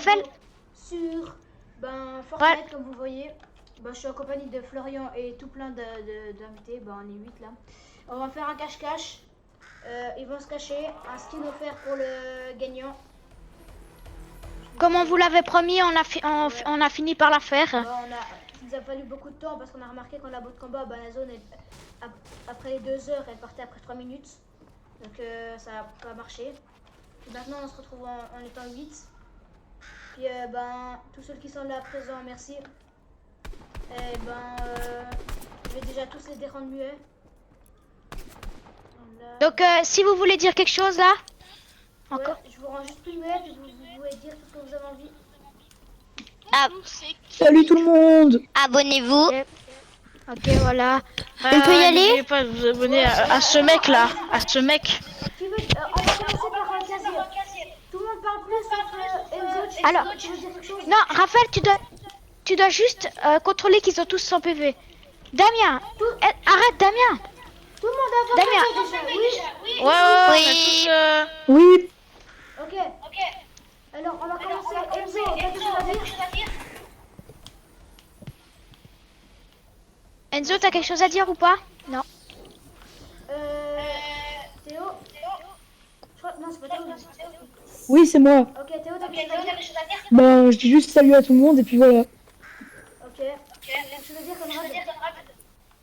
Raphaël sur Fortnite, comme vous voyez. Je suis en compagnie de Florian et tout plein d'invités. On est 8 là. On va faire un cache-cache. Ils vont se cacher. Un skin offert pour le gagnant. Comme on vous l'avait promis, on a fini par la faire. Il nous a fallu beaucoup de temps parce qu'on a remarqué quand la botte de combat, la zone, après les 2 heures, elle partait après 3 minutes. Donc ça n'a pas marché. Et maintenant on se retrouve en étant 8. Puis tous ceux qui sont là présents, merci. Et je vais déjà tous les rendre muets. Donc si vous voulez dire quelque chose là, encore. Ouais, je vous rends juste plus muet, puis vous pouvez dire tout ce que vous avez envie. Salut tout le monde. Abonnez-vous. Ok, voilà. On peut y aller? N'oubliez pas de vous abonner à ce mec là, à ce mec. On va commencer par un casier. Tout le monde parle plus sauf Enzo. Alors, tu veux dire quelque chose? Non, Raphaël, tu dois juste contrôler qu'ils ont tous 100 PV. Damien, arrête Damien. Tout le monde a Damien. déjà, oui. Ouais, Oui. Ok. Alors, on va commencer. Enzo, t'as quelque chose à dire? Enzo, t'as quelque chose à dire ou pas? Non. Théo? Non, c'est pas Théo. Oui, c'est moi. Ok, Théo, t'as quelque chose à dire? Je dis juste salut à tout le monde et puis voilà. Ok. Quelque chose à dire, Conrad?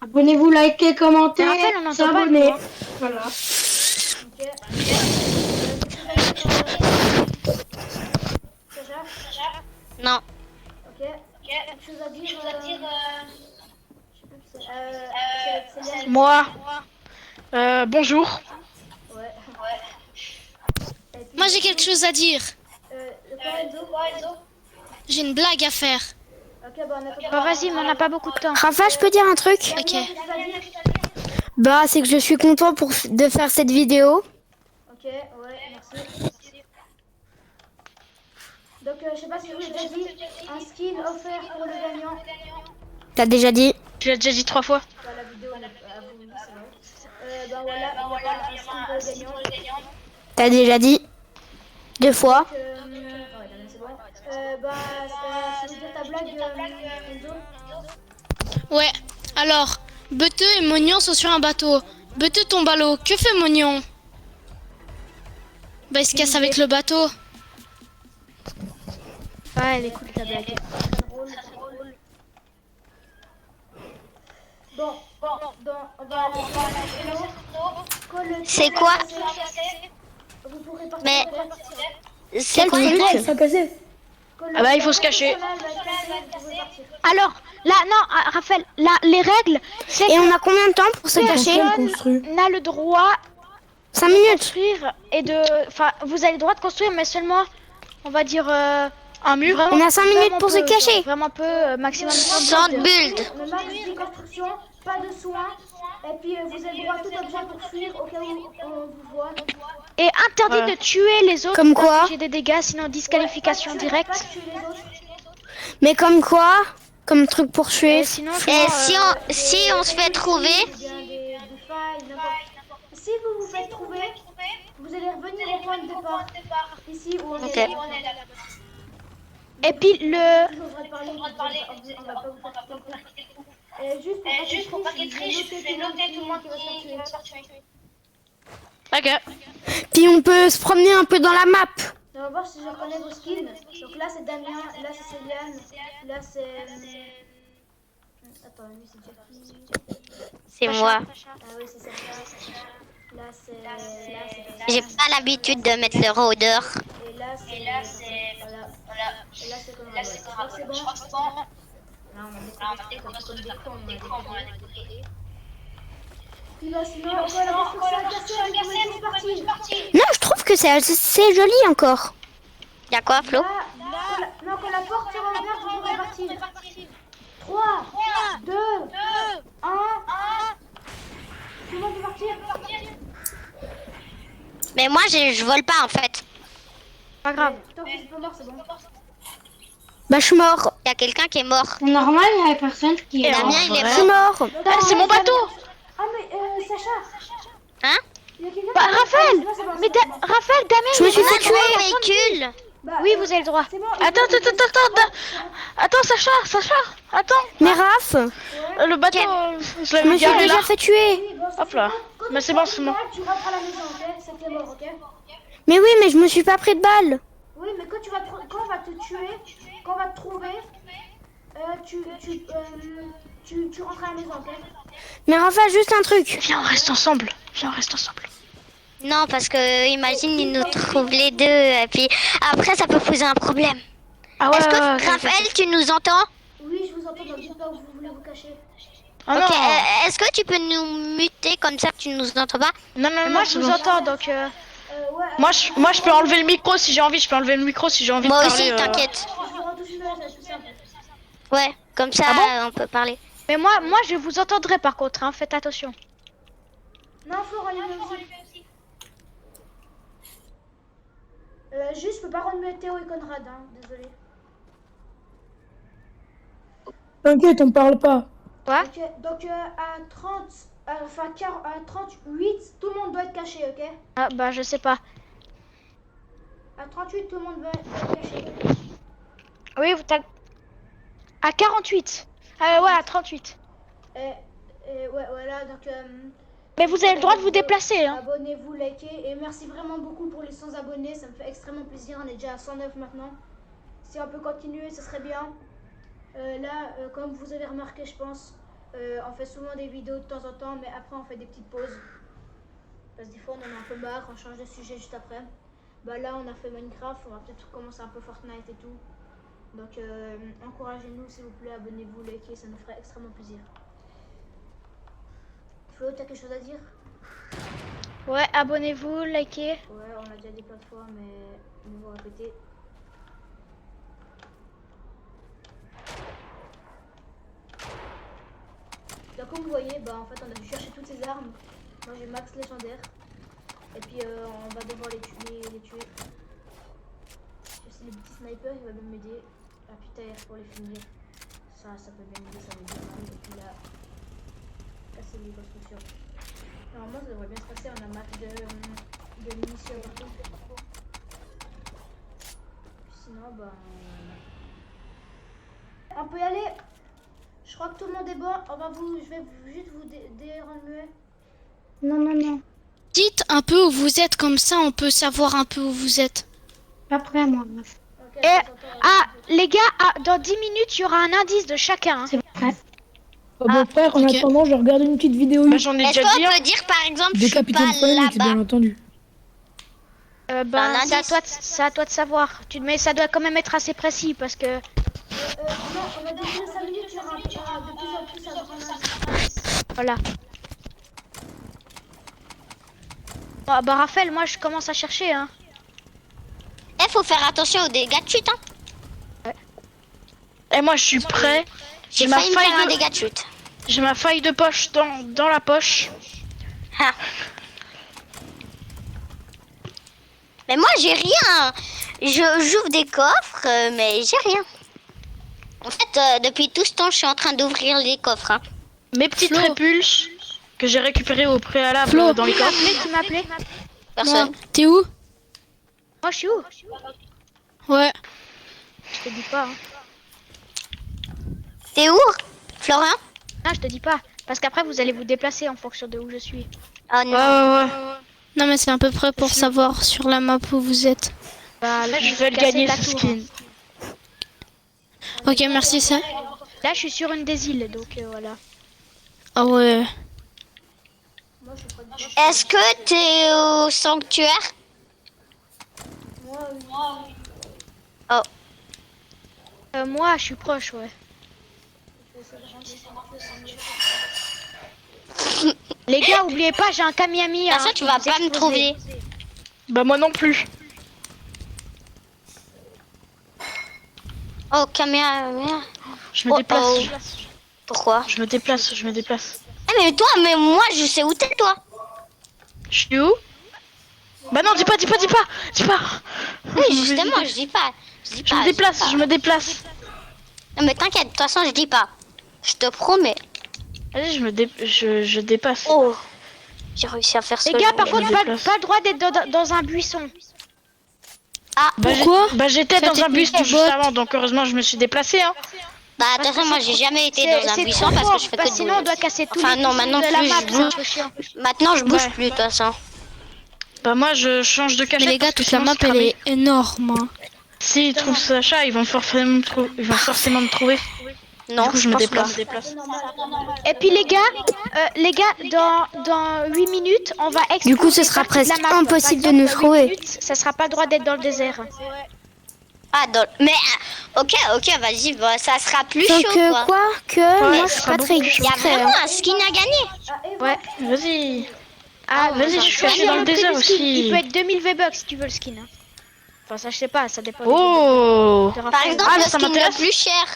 Abonnez-vous, likez, commentez, Raphaël, on n'entend pas, s'abonner. nous. Voilà. Ok. Sacha? Non. Ok. Quelque chose à dire? C'est Moi. Bonjour. Ouais. Moi j'ai quelque chose à dire. Quoi, Enzo? J'ai une blague à faire. Ok, on a Bah vas-y, mais on n'a pas beaucoup de temps. Rafa, je peux dire un truc? Ok. C'est que je suis content de faire cette vidéo. Ok, ouais, merci. Donc, je sais pas si je vous l'ai déjà dit, un skin offert pour le gagnant. T'as déjà dit? Tu l'as déjà dit 3 fois. La vidéo, à vous, c'est vrai. Voilà, un skin pour le gagnant. T'as déjà dit? 2 fois. Ouais, c'est bon. Si vous dire ta blague, Enzo. Ouais. Alors, Beteux et Mognon sont sur un bateau. Beteux tombe à l'eau. Que fait Mognon? Il se casse avec le bateau. Ouais, elle écoute ta blague. Bon, on va C'est quoi? Vous pourrez Mais partir. c'est quoi le truc? Ça cassé. Ah bah il faut se cacher. Alors, là, non, Raphaël, là, les règles, c'est Et on a combien de temps pour se cacher? Construit. n'a le droit 5 de minutes. construire et Enfin, vous avez le droit de construire, mais seulement, on va dire... Un mur. vraiment- On a 5 minutes vraiment pour se peu, cacher. Vraiment peu, maximum 30 Sans minutes. build. Le max de construction, pas de soins. Et puis vous avez le droit à tout objet pour fuir au cas où on vous voit. Et interdit Ouais. de tuer les autres Comme pour quoi? infliger des dégâts, sinon disqualification Pas directe. de tuer les autres. Mais comme quoi? Comme truc pour tuer? Et sinon, Et si on se fait trouver? Des failles, n'importe. Si vous vous faites trouver, vous allez revenir au point de départ. Ici où on Ok. est là. et puis le... Toujours le droit de parler, on va pas vous faire quitter. Juste pour pas qu'il triche, je vais noter tout le monde qui va se faire tuer. Ok. Puis on peut se promener un peu dans la map. On va voir si je reconnais vos skins. Donc là c'est Damien, là c'est Céliane, là c'est... Attends, lui c'est Jackie. C'est moi. Ah oui c'est Sacha. Là c'est... J'ai pas l'habitude de mettre le rôdeur. Et là c'est... Voilà. Et là c'est Conrad. Je crois que c'est bon. Là on a découvert comme des cons, on a découvert. Puis là sinon, quand la construction est cassée, on est tous partis. Non, je trouve que c'est assez joli encore. Y'a quoi, Flo? Quand la porte sera ouverte, vous pourrez partir. 3, 2, 1. Tout le monde peut partir. Mais moi, je vole pas en fait. Pas grave. Tant que c'est pas mort, c'est bon. Je suis mort. Y'a quelqu'un qui est mort. C'est normal, il y a personne qui est Damien, il est vrai. je suis mort. C'est mon bateau. Ah mais Sacha. Hein? Il y a quelqu'un Bah, qui... Raphaël, Non, c'est bon, mais c'est bon. Raphaël, Damien, Je me suis il fait est tuer. mort. Véhicule. Bah, Oui, vous avez le droit. C'est bon. Attends, attends, Sacha, attends. Mais Raph, Le bateau, je je l'avais me suis garé là. déjà fait tuer. Oui, bon, Hop là. quand Mais tu c'est prends bon, c'est une bon. balle, tu rentres à la maison, ok? C'était mort, ok? Mais oui, mais je me suis pas pris de balle. Oui, mais quand quand on va te tuer, quand on va te trouver, tu rentres à la maison, ok? Mais Raphaël, juste un truc. Viens, on reste ensemble. Non, parce que imagine, ils nous trouvent les deux, et puis après, ça peut poser un problème. Ah ouais, Est-ce que, ouais. Raphaël, tu nous entends? Oui, je vous entends, donc dites pas où vous voulez vous cacher. Ah Ok, non. est-ce que tu peux nous muter comme ça, tu nous entends pas? Non, non, Mais non, moi, c'est je vous bon. entends, donc... Ouais, Moi, je peux enlever le micro si j'ai envie. Je peux enlever le micro si j'ai envie Moi de aussi, parler. t'inquiète. je vous rends tous une heure, c'est tout simple. Ouais, comme ça, on peut parler. Mais moi, je vous entendrai par contre, hein, faites attention. Non, Florent, il est aussi. Juste, je peux pas rendre mieux Théo et Conrad, hein, désolé. T'inquiète, on parle pas. Quoi? Donc à 30, enfin à 38, tout le monde doit être caché, ok? Ah, bah, je sais pas. À 38, tout le monde doit être caché. Oui, vous t'as... À 48. Ouais, à 38. Ouais, voilà, donc... Mais vous avez le droit de vous déplacer, hein. Abonnez-vous, likez, et merci vraiment beaucoup pour les 100 abonnés, ça me fait extrêmement plaisir, on est déjà à 109 maintenant. Si on peut continuer, ce serait bien. Là, comme vous avez remarqué, je pense, on fait souvent des vidéos de temps en temps, mais après on fait des petites pauses. Parce que des fois on en a un peu marre, on change de sujet juste après. Bah là on a fait Minecraft, on va peut-être commencer un peu Fortnite et tout. Donc encouragez-nous s'il vous plaît, abonnez-vous, likez, ça nous ferait extrêmement plaisir. Flo, t'as quelque chose à dire? Ouais, abonnez-vous, likez. Ouais, on l'a déjà dit plein de fois, mais on va répéter. Donc comme vous voyez, bah en fait on a dû chercher toutes ces armes. Moi j'ai max légendaire. Et puis on va devoir les tuer. Je sais les petits snipers, ils vont même m'aider. Ah putain, pour les finir. Ça peut bien m'aider, ça m'aide bien mal. Et puis là, casser les constructions. Normalement ça devrait bien se passer, on a max de munitions partout. Sinon bah... On peut y aller. Je crois que tout le monde est bon. Je vais juste vous rendre muet. Non. Dites un peu où vous êtes, comme ça on peut savoir un peu où vous êtes. Après, moi. Ok, Et, ah, les gars, dans 10 minutes, il y aura un indice de chacun, hein. C'est vrai. Oh, bon frère, en ok. attendant, je regarde une petite vidéo Bah, j'en ai Est-ce déjà dit. qu'on Hein. peut dire, par exemple, je des suis pas capitaines Phoenix, bien là-bas? entendu. Ben, un c'est à indice. toi, c'est à toi de savoir. Mais ça doit quand même être assez précis parce que... non, on a déjà 5 minutes, il y aura de plus en plus un grand indice. Voilà. Bon, bah Raphaël, moi je commence à chercher, hein. Faut faire attention aux dégâts de chute, hein. Et moi, je suis prêt. J'ai ma failli me faire un faille dégât de chute. J'ai ma faille de poche dans la poche. Ah. Mais moi, j'ai rien. J'ouvre des coffres, mais j'ai rien. En fait, depuis tout ce temps, je suis en train d'ouvrir les coffres, hein. Mes petites Flo. répulses que j'ai récupérées au préalable Flo. dans les Qui m'a coffres. appelé? Qui m'a appelé? Personne. T'es où? Moi je suis où? Ouais. Je te dis pas, hein. T'es où, Florent? Non, je te dis pas. Parce qu'après vous allez vous déplacer en fonction de où je suis. Oh non. Ouais. Non mais c'est à peu près pour savoir sur la map où vous êtes. Bah là Je vais le casser gagner ta ce tour, skin. Ok, merci ça. hein. Là je suis sur une des îles, donc voilà. Ah ouais. Moi, je suis près de... Est-ce que t'es au sanctuaire? Moi, oui. Oh. Moi je suis proche, ouais. Les gars, oubliez pas, j'ai un Kamiami. De toute façon, tu vas pas me trouver. Bah, moi non plus. Oh, caméra. Je me Oh, déplace. oh. Pourquoi? Je me déplace. Ah, mais toi, mais moi, je sais où t'es, toi. Je suis où? Bah non, dis pas. Oui, justement, je dis pas. Je dis Je pas, me déplace, dis pas. je me déplace. Non, mais t'inquiète, de toute façon, je dis pas. Je te promets. Allez, je dépasse. Oh, j'ai réussi à faire ce Les que gars, je par voulais. contre, me pas déplace. le droit d'être dans un buisson. Ah, Bah j'étais Ça dans un technique buisson du juste bot. avant, donc heureusement je me suis déplacé. Hein. bah attention, moi j'ai jamais été dans un C'est buisson trop parce que fort, je fais parce que que de sinon on bouger. doit casser tous Enfin les non, buissons maintenant de la plus, map, je c'est un bouge. peu chiant. Maintenant je bouge Ouais. plus de toute façon. Bah moi je change de Mais cachette. les gars, parce que toute la sinon, map, c'est elle cramé. est énorme. Hein. S'ils trouvent Sacha, ils vont forcément me trouver. Non, Du coup, je me pense pas. déplace. C'est normal. Et puis les gars, dans 8 minutes, on va exclure Du coup, ce des sera parties de la presque map. Par impossible de exemple, nous dans 8 trouver. minutes, ça sera pas le droit d'être dans le désert. Ah, mais ok, vas-y, bah, ça sera plus Donc, chaud quoi. moi, je ça suis sera pas très beaucoup plus Il y a discret. vraiment Hein. un skin à gagner. Ah, et Ouais. Vas-y. Ah, ouais, Vas-y, ça je suis va. caché dans le prix désert du skin. Il aussi. peut être 2000 V-Bucks si tu veux le skin. Hein. Enfin, ça, je sais pas, ça dépend des Oh. de Par Raphaël. exemple, Ah, le ça skin m'intéresse. le plus cher.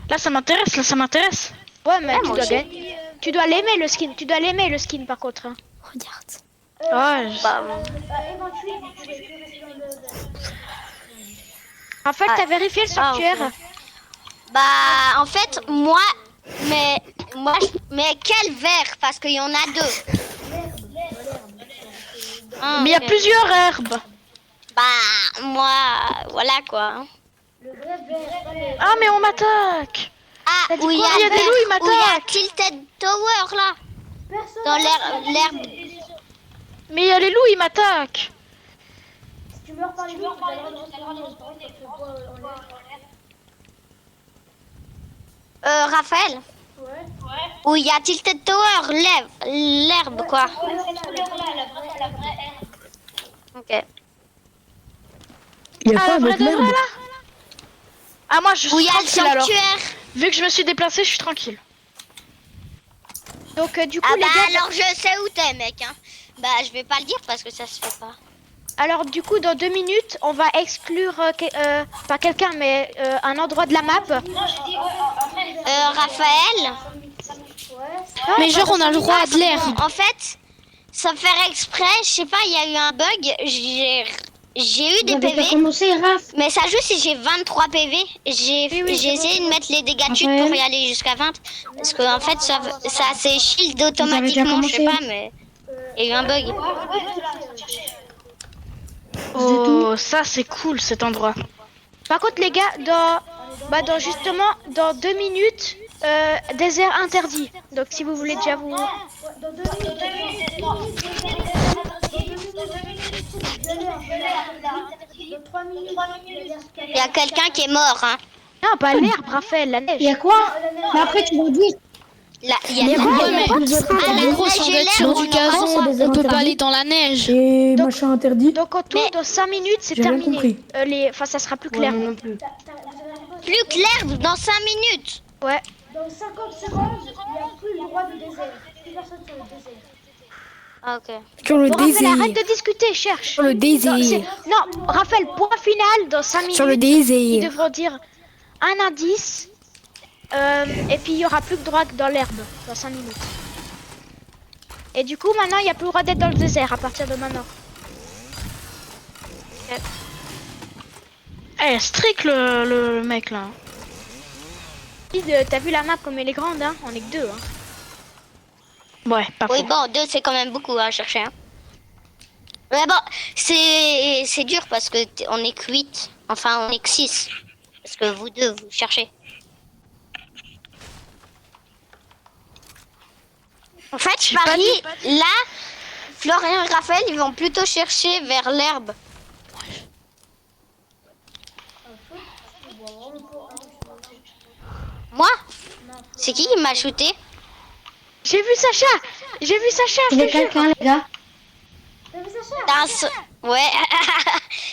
Là, ça m'intéresse. Ouais, mais tu moi dois aussi. gagner. Tu dois l'aimer le skin. Tu dois l'aimer le skin par contre. Hein. Regarde. Ouais. Bah, éventuellement, vous pouvez plus rester dans le désert. Raphaël, Ah. t'as vérifié le sanctuaire? ok. Bah, en fait, mais quel vert? Parce qu'il y en a deux. Ah, Mais il y a ok. plusieurs herbes. Bah, moi, voilà quoi. Le vrai vert, pas le... Ah, mais on m'attaque. Ah, où il y quoi a Il y a des vert, loups, ils où il y a m'attaquent. Tilted Tower là, Personne. dans l'herbe. Mais il y a les loups, ils m'attaquent. Si tu meurs par les loups, tu as le droit de rester en Raphaël, Ouais. où il y a Tilted Tower, l'herbe quoi. Ok. Il y a Ah, quoi la vraie avec de l'herbe vraie, là. Ah, moi, je Où il suis y a le tranquille alors. sanctuaire. Vu que je me suis déplacé, je suis tranquille. Donc, du coup, Ah les bah gars, alors je sais où t'es mec. Hein. Bah je vais pas le dire parce que ça se fait pas. alors du coup, dans 2 minutes, on va exclure pas quelqu'un, mais un endroit de la map. Raphaël, Mais genre, on a le droit à de l'air. en fait, sans faire exprès, je sais pas, il y a eu un bug. J'ai eu des Vous avez PV, pas commencé, Raph? mais ça joue si j'ai 23 PV. J'ai essayé de mettre les dégâts de chute pour y aller jusqu'à 20. Parce que en fait, ça s'est shield automatiquement, je sais commencé pas, mais il y a eu un bug. Oh, ça, c'est cool cet endroit. Par contre, les gars, dans justement, dans 2 minutes, désert interdit. Donc, si vous voulez déjà vous... Dans 2 minutes, dans 3 minutes, Il y a quelqu'un qui est mort. Hein. Non, pas l'herbe, Raphaël, la Il y neige. a quoi? Mais après, tu vas dire. Là, il y a Ouais, mais Ah, la gros, neige sans et être l'herbe, sur on du aura- gazon, c'est des on peut interdits. pas aller dans la neige. Et Donc- machin interdit. Donc, en tout, Mais- dans 5 minutes, c'est J'ai rien terminé. compris. Enfin, ça sera plus Ouais, clair. moi non plus. plus que l'herbe dans 5 minutes. Ouais. dans 50 secondes, il n'y a plus le droit du désert. Plus personne sur le désert. Ah, ok. Sur le Bon, Raphaël, désert. arrête de discuter, cherche. Sur le Non, désert. non, Raphaël, point final, dans 5 minutes, Sur le ils désert. devront dire un indice. Et puis, il y aura plus que droit dans l'herbe, dans 5 minutes. Et du coup, maintenant, il n'y a plus le droit d'être dans le désert à partir de maintenant. Eh, strict le mec là. T'as vu la map comme elle est grande, hein? On est que 2, hein. Ouais, pas Oui, faux. bon, 2 c'est quand même beaucoup à chercher. Hein. Mais bon, c'est dur parce que on est que 8. Enfin, on est que 6. Parce que vous deux, vous cherchez. En fait, je parie, là, Florian et Raphaël, ils vont plutôt chercher vers l'herbe. Moi? C'est qui m'a shooté? J'ai vu Sacha! J'ai vu Sacha, je Il y a te jure. quelqu'un, les gars. Ouais.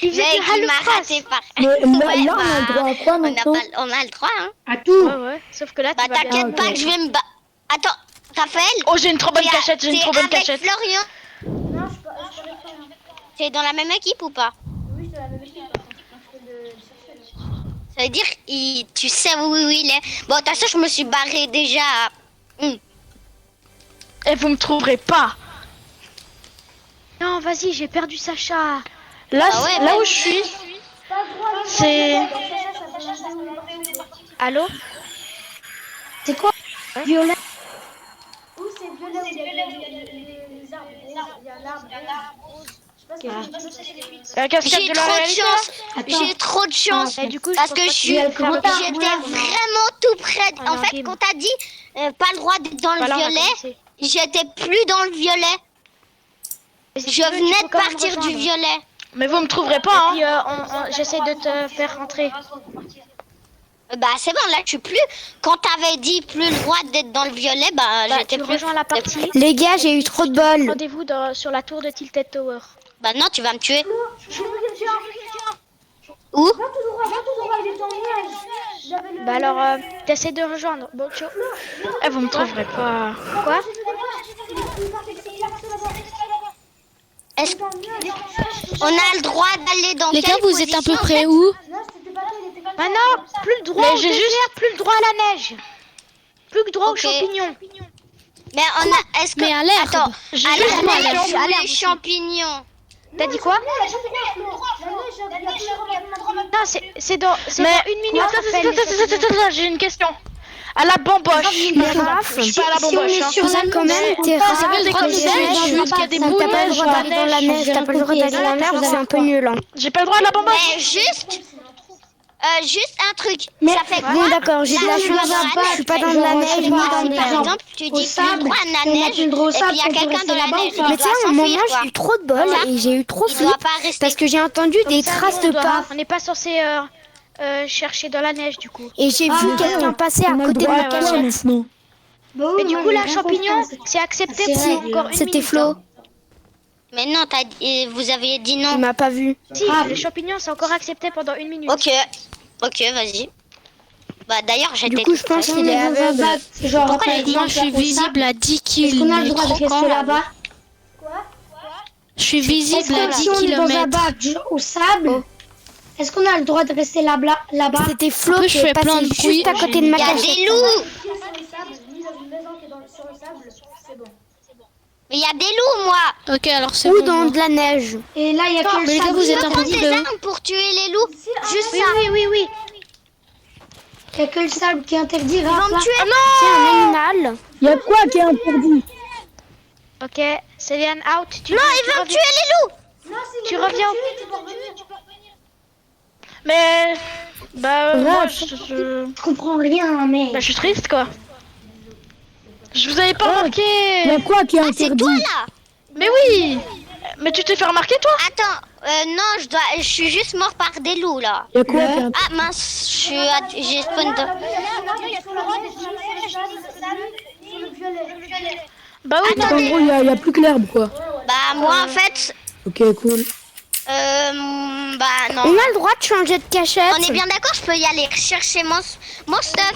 Il faisait Mec, du il m'a hallucination. raté par... Mais là, Ouais, là, on a le droit à quoi on a, maintenant? on a le droit, hein. À tout. Ouais, ouais. Sauf que là, Bah tu vas bien. t'inquiète pas ok. que je vais me battre. Attends, Raphaël, Oh, j'ai une trop bonne cachette, j'ai une t'es trop bonne avec cachette. Florian, Non, je parlais pas. t'es dans la même équipe ou pas? Oui, c'est la même équipe. Je fais le chercher. Ça veut dire, tu sais où il est. Bon, de toute façon, je me suis barré déjà. Et vous me trouverez pas. Non, vas-y, j'ai perdu Sacha. Là, Ah ouais, là mais- où je suis, c'est... Allô? C'est quoi? Violet. Où c'est violet où il y a les arbres roses. Il y a un arbre rose. Je sais La cascade J'ai de la trop de réalité, chance. Attends. J'ai trop de chance. Et du coup, Parce pense que pas je que suis, tu Il y a peux le faire grand le arbre, j'étais là. vraiment tout près. Ah, En non, fait, game. quand t'as dit pas le droit d'être dans le Voilà, on a violet, commencé. j'étais plus dans le violet. Et si Je tu veux, tu venais peux de quand même partir du rejoindre. violet. Mais vous me trouverez pas, hein. Puis j'essaie de te faire rentrer. Bah c'est bon, là je suis plus. Quand t'avais dit plus le droit d'être dans le violet, bah, Bah, j'étais tu plus. rejoins la partie. Les gars, j'ai eu trop de bol. Rendez-vous sur la tour de Tilted Tower. Bah non, tu vas me tuer. J'ai vu quelqu'un. Où? Va tout droit, il est en nuage. J'avais le. Bah alors, t'essaies de rejoindre. Bon, tu... Eh, vous me trouverez pas. Quoi? Est-ce qu'on a le droit d'aller dans Les quelle gars, vous êtes à peu position, près en où? Non, c'était pas toi, il était pas Maintenant, plus le droit Mais au j'ai désert, juste- plus le droit à la neige. Plus que droit Ok. aux champignons. Mais on a. Est-ce que. Mais à l'herbe. Attends, J'ai à juste la moi, neige là. ou les champignons? T'as dit quoi? Non, c'est dans Mais- une minute. Raphaël, les champignons. Attends, j'ai une question. À la bamboche. Je suis pas à la Si on bamboche, est hein. sur la Quand même, t'es Vous rare. avez le droit de Comme nous ça, aller je dans suis- le qu'il y a des T'as boules pas le neige, droit d'aller dans la neige, t'as pas le droit d'aller dans la neige, c'est un peu nul. Hein. J'ai pas le droit à la bamboche. Mais juste un truc. Mais ça fait bon, quoi? d'accord, j'ai de la Là, chance, je suis pas dans de la neige ni Genre, dans Si le par vert. exemple tu au dis plus sable, le droit à si la on a neige, plus le droit au et puis sable, il y a on peut quelqu'un rester dans la là-bas, neige, on il Mais tu doit sais, à un moment, s'enfuir, j'ai eu trop de bol et j'ai eu trop Il flip doit pas rester. parce que j'ai entendu des Ça, traces nous, de on doit- pas On n'est pas censé chercher dans la neige, du coup. et j'ai vu quelqu'un passer à côté de ma cachette. maintenant. Bah oui, Et du moi, coup, j'ai la rien champignon, compris. c'est accepté C'est pour règle. encore une C'était minute. Flo, Mais non, vous aviez dit il non. m'a pas vu. Si, Ah, les champignons, c'est encore accepté pendant une minute. Ok, vas-y. Bah d'ailleurs, j'étais. Du coup, je pense Si on qu'il est est dans un aveugle. bac, genre, Pourquoi par il dit exemple, Moi, je suis au sable, visible à 10 est-ce qu'on a le km. droit de rester là-bas? Je suis Est-ce visible à que 10 si on est dans un km. bac au sable, est-ce qu'on a le droit de rester là-bas? C'était Flo Après, qui je fais est plein passé de juste bruit. à côté de Il ma y a cachette. des loups. Sur le sable, ni dans une maison qui est sur le sable, c'est bon. Mais il y a des loups, moi. Ok, alors c'est Ou bon. dans moi. de la neige. Et là, il y a que mais le les gars, sable. vous êtes un Prends peu des bleu. armes pour tuer les loups. Juste Oui, ça. oui. Il y a que le sable qui est interdit. Ils vont Raph, me là. tuer. C'est un animal. Il y a quoi qui est interdit? Ok, Céliane out. Tu Non, tu ils vont me reviens- tuer les loups. Non, si Tu les reviens au- tuer, tu peux revenir. Mais. Bah, moi, Je comprends rien, mais. bah, je suis triste, quoi. Je vous avais pas remarqué. Il y a quoi qui est Ah, c'est interdit? toi là. Mais oui. Mais tu t'es fait remarquer, toi? Attends, non, je suis juste mort par des loups là. Il y a quoi qui est interdit? Ah mince, j'ai spawn de. Sur la neige, sur le sable, sur le violet. Bah oui, Donc, en gros, il y a plus que l'herbe, quoi. Bah moi en fait, Ok, cool. bah non. On a le droit de changer de cachette. On est bien d'accord, je peux y aller chercher mon stuff.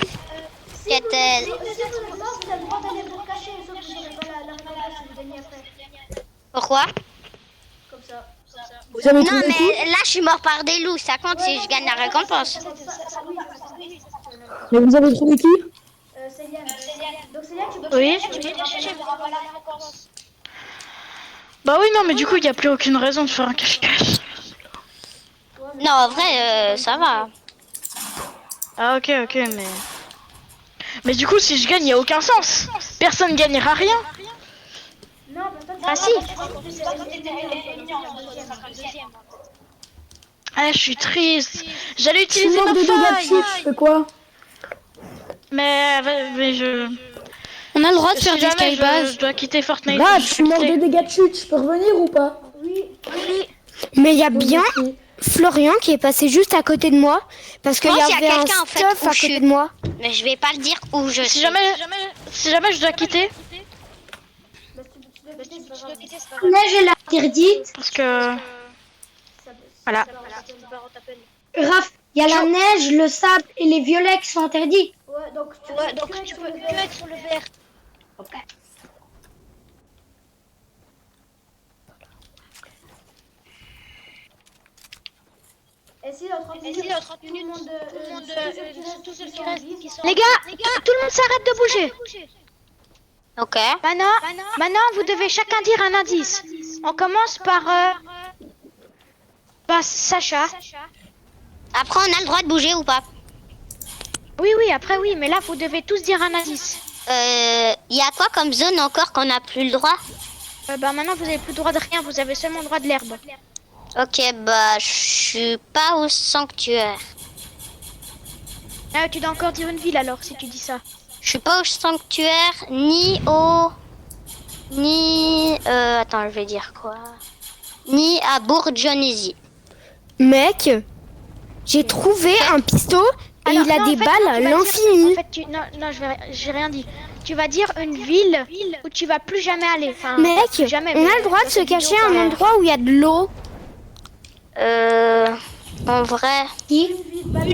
Qui était- Vous avez le droit d'aller vous cacher, sauf que vous n'aurez pas la récompense si vous gagnez après. Pourquoi? Comme ça. Vous avez Non trouvé tout? mais là je suis mort par des loups, ça compte si je gagne la récompense. Mais vous avez trouvé qui? C'est Yann. Donc c'est Yann, tu peux Oui. tu peux chercher pour avoir la récompense. Bah oui, non, mais du coup, il y a plus aucune raison de faire un cache-cache. Non en vrai ça va. Ah, ok, mais. Mais du coup, si je gagne, il y a aucun sens. Personne gagnera rien. Non, parce que toi, Ah si. Ah, je suis triste. J'allais Je suis utiliser mort ma de dégâts de faille. chute, je fais quoi? Mais je. On a le droit de Si faire des jamais skybase. je dois quitter Fortnite. Là, je suis mort de dégâts de chute, je peux revenir ou pas? Mais il y a bien Ok. Florian qui est passé juste à côté de moi parce qu'il Je y pense qu'il y avait a un quelqu'un, en fait, stuff où à je côté suis. de moi. Mais je vais pas le dire où je Si suis. jamais je dois quitter, La neige, elle est interdite. parce que. Voilà. Raph, il y a la neige, le sable et les violets qui sont interdits. Ouais, donc tu peux que être sur le vert. Et si dans 30 minutes, tout le monde, tous ceux qui restent, qui sont... Les gars, tout le monde s'arrête de bouger. Ok. Maintenant, vous devez chacun dire un indice. On commence par Sacha. Après on a le droit de bouger ou pas? Oui, après oui, mais là, vous devez tous dire un indice. Il y a quoi comme zone encore qu'on n'a plus le droit? Bah maintenant vous avez plus le droit de rien, vous avez seulement le droit de l'herbe. Ok, bah, je suis pas au sanctuaire. Ah, tu dois encore dire une ville alors si tu dis ça. Je suis pas au sanctuaire, ni au... Ni... attends, je vais dire quoi? Ni à Bourgognesi. Mec, j'ai trouvé un piston et il a non, des en fait, balles non, à tu vas dire- l'infini. En fait, non, j'ai rien dit. Tu vas dire une ville où tu vas plus jamais aller. Enfin, Mec, plus jamais, on mais a le droit dans de se cette cacher vidéo, à un quoi. endroit où il y a de l'eau. En vrai... Une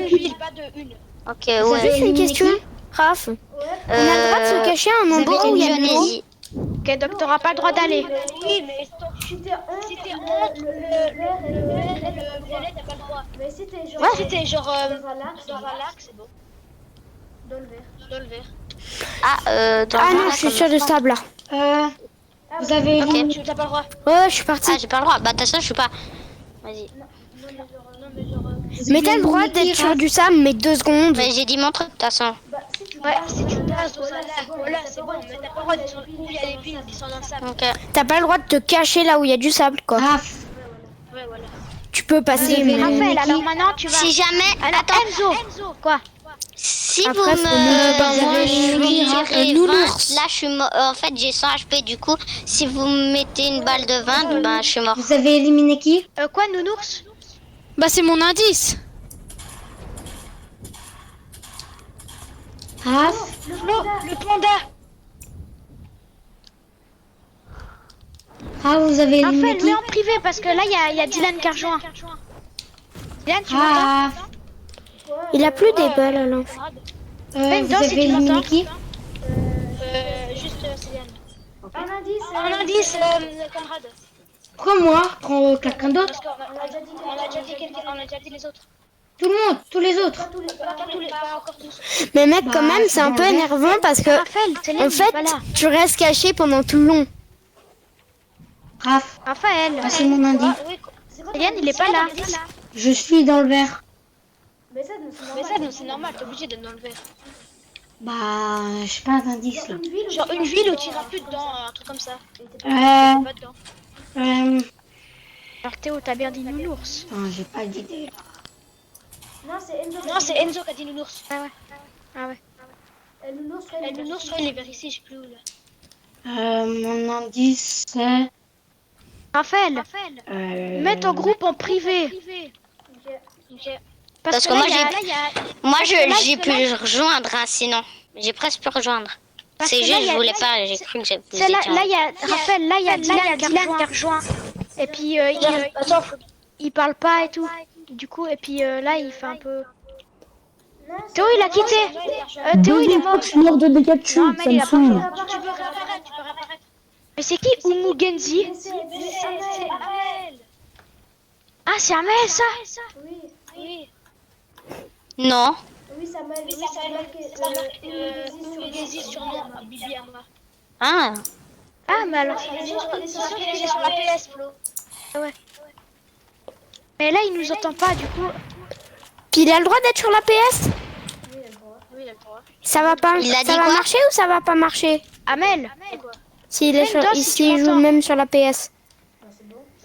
ville, pas de une. Ok, Vous ouais. avez Juste une éliminé question, Raph. On a le droit de se cacher à un Vous endroit avez où il y a de l'eau. Bourgognesi. Ok, donc t'auras pas le droit d'aller. Oui, mais si t'es honte, le vert et le violet, t'as pas le droit. Mais si t'es genre. Ouais, c'était genre dans un lac, dans un lac, c'est bon. dans le vert. Dans le vert. Dans Ah un non, lac, je suis comme sur le ça. sable là. Vous avez Ok. éliminé. Tu t'as pas le droit. Ouais, je suis partie. Ah, j'ai pas le droit. Bah, de toute façon, je suis pas... Vas-y. Mais t'as le droit d'être sur du sable, mais 2 secondes. Mais j'ai dit mon truc, de toute façon. Ouais, si tu passes dans un lac, voilà, c'est bon, mais t'as pas le droit d'être où il y a les villes qui sont dans le sable. Ok. T'as pas le droit de te cacher là où il y a du sable, quoi. Raph, Ouais, voilà. Tu peux passer, avez mais... éliminé Raphaël, qui alors maintenant tu vas. Si jamais... Alors, Attends, Enzo. Quoi? si Après, vous faut nous me... dire Moi, je suis un tiré nounours. 20. Là, je suis mort. En fait, j'ai 100 HP. Du coup, si vous me mettez une balle de 20, bah, je suis mort. vous avez éliminé qui? Quoi, nounours? Bah, c'est mon indice. Raph, Le panda. vous avez éliminé Raphaël, qui? mets en privé parce que là il y a Dylan qui a rejoint. Dylan, tu m'entends? Raph, Il a plus des balles à l'infini. vous si avez tu éliminé m'entends. qui? Juste Céliane. Un indice, Conrad. Pourquoi moi? Prends quelqu'un d'autre. Parce qu'on a déjà dit les autres. Tout le monde, tous les autres. Pas encore tous. Mais mec, quand Bah, même, c'est un dans peu le vert. énervant parce que, Raphaël, Céliane, en fait, voilà. tu restes caché pendant tout le long. Raph, Raphaël. c'est mon indice. Céliane, il est pas là. Je suis dans le vert. Mais ça, nous, Mais ça, c'est normal, t'es obligé d'être dans le vert. Bah, j'ai pas d'indice là. Genre une ville où tu iras plus dedans, un truc comme ça. Euh, Pas dedans. euh, Alors Théo, t'as bien dit nounours. non, j'ai pas d'idée là. Non, c'est Enzo. Non, c'est Enzo qui a dit nounours. Ah ouais. Ah ouais. Nounours, Et nounours, ouais, il est vers ici, je sais plus où là. Mon indice c'est. Raphaël, mets ton groupe en privé. Ok. Parce que là, moi, il y a- j'ai- là, il y a- Moi, Parce que là, j'ai pu le rejoindre, hein, sinon. J'ai presque pu rejoindre. Parce C'est que là, juste, il y je a- voulais pas, j'ai cru que vous c'est là, étiez là, il y a Raphaël, là, il y a Dylan qui a rejoint. Et puis, il parle pas et tout. Du coup, et puis là, il fait un peu. Théo, il a quitté. Théo, il est mort. Mort de dégâts de Non, chute, mais ça il me a pas saoule. fait. Tu peux réapparaître. Mais c'est qui Oumu Genzi? C'est Amel. Ah, c'est Amel, ça? Oui, Non. oui, Samuel. Oui, Oumu Genzi, surnom Bibi Ama. Ah. Ah, mais alors. Il est sur la PS, Flo. Ouais. Mais là, il nous entend pas, du coup. Puis il a le droit d'être sur la PS? Oui, il a le droit. Ça va pas, Il a ça dit va quoi marcher ou ça va pas marcher? Amel. S'il est sur, Même toi, si s'il tu joue m'entends. même sur la PS.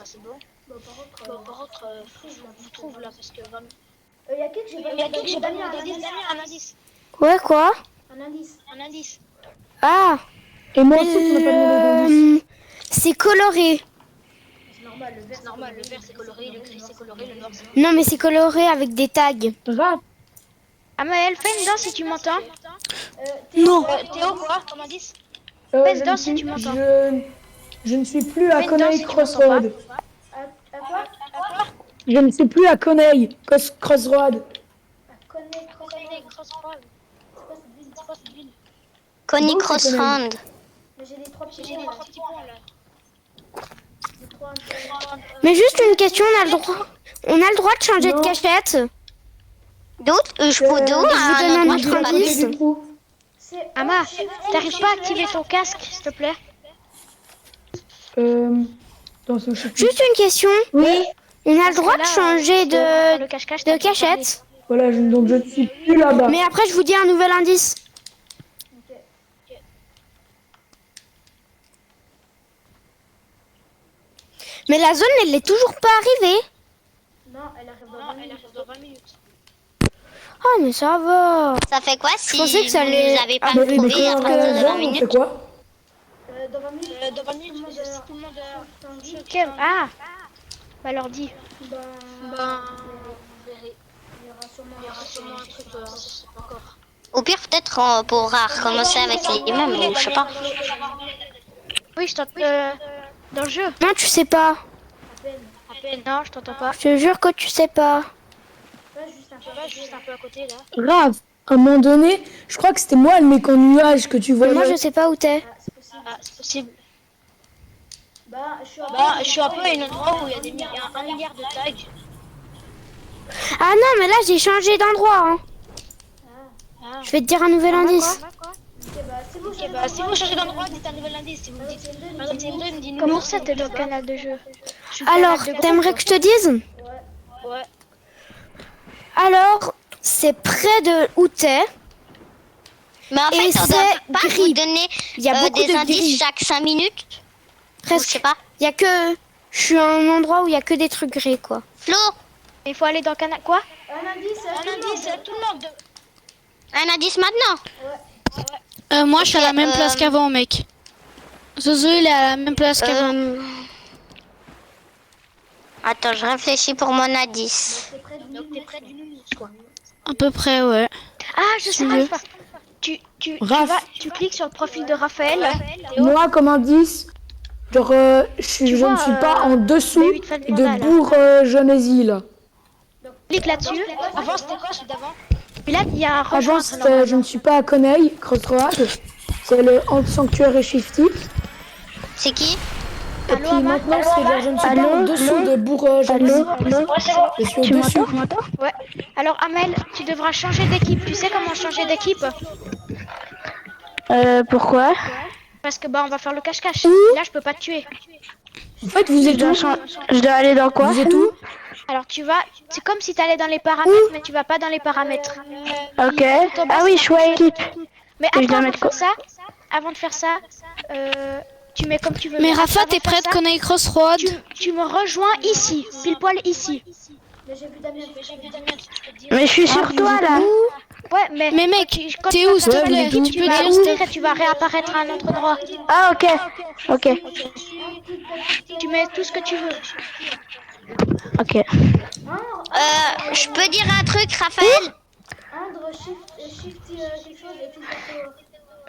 C'est bon. Par contre, je vous trouve là, parce que vraiment. Il y a qui que j'ai pas Il y a qui que j'ai pas mis un un indice. indice? Un indice. Ouais, quoi? Un indice. Ah, Et moi aussi, tu m'as pas donné d'indice. c'est coloré. C'est normal, le vert c'est coloré, le gris c'est coloré, le noir c'est. Non, mais c'est coloré avec des tags. Raph, Amel, fais une danse si tu m'entends. Non. Théo, quoi, comme indice? je, Fais une ne danse si suis- tu m'entends. je ne suis plus à Fais une danse Coney si tu m'entends Crossroad. À quoi? Je ne suis plus à Coney Crossroad. Connais, Crossroad. C'est quoi cette ville? Connie Bon, c'est Crossrand. Mais j'ai les trois petits J'ai les points, trois petits points là. les trois. Mais juste une question, on a le droit de changer Non. de cachette. D'autres je peux d'où je vous donne un autre pas indice. de- Du coup, C'est Ama, t'arrives pas à activer ton casque, s'il te plaît? dans ce chute. Juste une question. Oui. On a Parce le droit que de là, changer le de cache-cache, t'as pas cachette. Voilà, donc je ne suis plus là-bas. Mais après, je vous dis un nouvel indice. Mais la zone, elle est toujours pas arrivée. Non, elle arrive dans 20 minutes. Oh, mais ça va. Ça fait quoi si pensais que ça vous allait- ne l'avez pas Ah, mais trouvé Quand à on partir va de 20 voir, on fait minutes? quoi? Dans 20 minutes, tout le monde Ok, ah. Bah alors dis. Ben, vous verrez. Il y aura sûrement un truc, je sais pas encore. Au pire, peut-être on pourra recommencer avec les mêmes, ou je sais pas. Oui, je t'entends. Dans le jeu. Non, tu sais pas. À peine. Non, je t'entends pas. Je te jure que tu sais pas. Pas juste un peu à côté, là. Grave. À un moment donné, je crois que c'était moi le mec en nuage que tu Mais vois. moi, je sais pas où t'es. C'est possible. Bah, Je suis un peu à un endroit où il y a un milliard de tags. Ah non, mais là, j'ai changé d'endroit. Hein. Je vais te dire un nouvel indice. Ok, bah, Si vous changez d'endroit, dites un nouvel indice. Si vous me dites, par exemple, Team 2 me dit numéro Comment ça, t'es dans le canal de jeu? Alors, t'aimerais que je te dise? Ouais. Alors, c'est près de où t'es. Mais en Et fait, on c'est doit pas vous gris. donner Il y a beaucoup des de indices gris. chaque 5 minutes. Je Presque. sais pas. Il y a que... Je suis à un endroit où il y a que des trucs gris, quoi. Flo, Il faut aller dans le canal. Quoi? un indice, Tout le monde. un indice maintenant. Moi, je suis à la Ok, même place qu'avant, mec. Zozo, il est à la même place qu'avant. Attends, je réfléchis pour mon indice. Donc t'es près du nounours, quoi. À peu près, ouais. Ah, je sais pas. Tu Raph. tu cliques sur le profil de Raphaël. Moi, comme indice, genre, je ne vois, suis pas en dessous B8 Fan Panda, là. de Bourg-Genésie, là. Clique là-dessus. Avant, c'était quoi celui d'avant? Puis là, il y a un Avant, rejoindre. c'était- je ne suis pas à Coneil, Crossroad. C'est le Hand Sanctuaire et Shifty. C'est qui? Et puis maintenant, c'est genre, je ne suis pas en dessous de Bourg-Genésie. Je suis au-dessus. Ouais. Alors, Amel, tu devras changer d'équipe. Tu sais comment changer d'équipe? Pourquoi? Parce que bah, on va faire le cache-cache. Là, je peux pas te tuer. En fait, vous êtes où? Je dois aller dans quoi? Vous êtes où? Alors, tu vas. C'est comme si tu allais dans les paramètres, mais tu vas pas dans les paramètres. Ok. Ah oui, choix équipe. Mais Et je attends, dois avant de mettre faire ça, tu mets comme tu veux. Mais Avant Rafa, de t'es faire prêt de ça, Coneil Crossroad? tu me rejoins ici, pile poil ici. Mais j'ai vu Damien. Mais je suis sur toi là. Ouais, mais mec, quand t'es tu vas où, faire s'il te ton plaît? équipe, Tu tu peux vas dire, ouvrir et tu vas réapparaître à un autre endroit. Ah ok. Ok. Tu mets tout ce que tu veux. Ok. Je peux dire un truc, Raphaël? Indre, shifty, quelque chose et tout perso.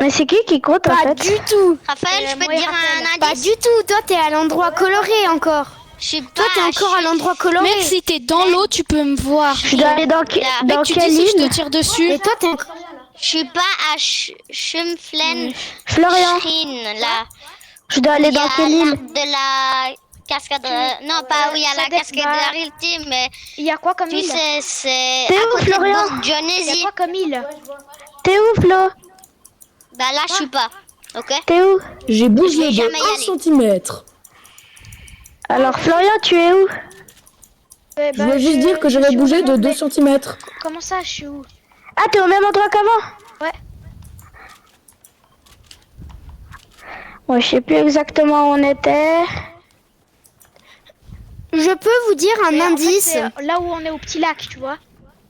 Mais c'est qui compte en Pas fait? du tout. Raphaël, je peux moi te et dire un Pas indice? du tout. Toi, t'es à l'endroit coloré encore. Je suis Toi, pas t'es encore à l'endroit coloré. Mec, si t'es dans l'eau, tu peux me voir. Je dois aller dans Mec, dans tu quelle dis si je te île? tire dessus. Et toi, t'es... Je suis pas à Schumflen Florian. Shrine, là. Je dois aller Il y dans a quelle île? l'arbre de la cascade. Non, pas où il y a la Sadek, cascade bah, de la réalité, mais Il y a quoi comme tu île? sais, c'est T'es à où, côté Florian? de Il y a Genesee. quoi comme île? T'es où, Flo? Bah là, je suis pas. Ok? T'es où? J'ai bougé vais jamais y de 1 aller. centimètre. Alors, Florian, tu es où? Ouais, Je voulais juste dire que j'avais suis au bougé même de endroit. 2 centimètres. Comment ça, je suis où? Ah, t'es au même endroit qu'avant? Ouais. Ouais, je sais plus exactement où on était. Je peux vous dire un Mais en fait, indice. c'est là où on est au petit lac, tu vois?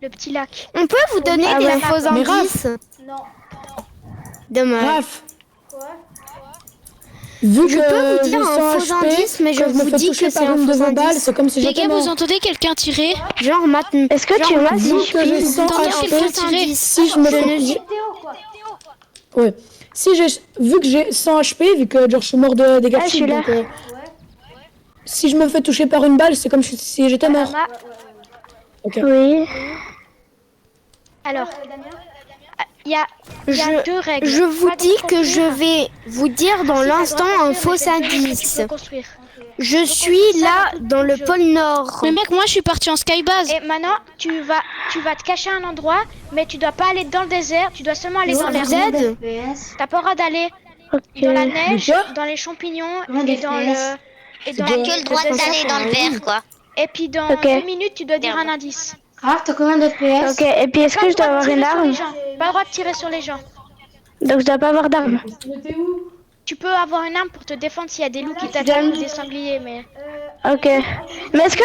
Le petit lac. On peut vous donner Ah des ouais. faux Mais Raph. indices. Non. Dommage. Raph, Quoi? vu Je que peux vous dire j'ai un 100 faux HP, indice, mais je quand me vous fais dis toucher que c'est par un une de faux vos balles, indice. c'est comme si Les j'étais gars, vous mort. entendez quelqu'un tirer? Genre maintenant. Est-ce que tu vois Vu si que j'ai 100 T'entends quelqu'un HP, tirer? si je me Je ne fais... suis- Théo, quoi. Ouais. Si j'ai... Vu que j'ai 100 HP, vu que genre, je suis mort de dégâts Ah, je suis physiques, là. donc... si je me fais toucher par une balle, c'est comme si j'étais mort. Ama, Ok. Oui. alors, Damien? il y a deux règles. Je vous Pas de dis que je construire. vais vous dire dans Si, t'as le l'instant droit de un construire, faux mais t'as le droit de indice. tu peux construire. Je suis là dans le pôle Nord. Mais mec, moi je suis parti en skybase. Et maintenant, tu vas te cacher à un endroit, mais tu dois pas aller dans le désert, tu dois seulement aller dans Vous l'herbe. aide T'as pas le droit d'aller Ok. dans la neige, quoi dans les champignons et dans le... Et dans T'as que le droit d'aller dans le vert, quoi. Et puis dans Ok. 2 minutes, tu dois dire un indice. Raph, t'as combien d'FPS? Ok, et puis est-ce Pas que le je dois droit de avoir une tirer sur les arme? gens. Pas le droit de tirer sur les gens. Donc je dois pas avoir d'arme. Tu peux avoir une arme pour te défendre s'il y a des loups qui t'attaquent ou des sangliers, mais... Ok. Mais est-ce que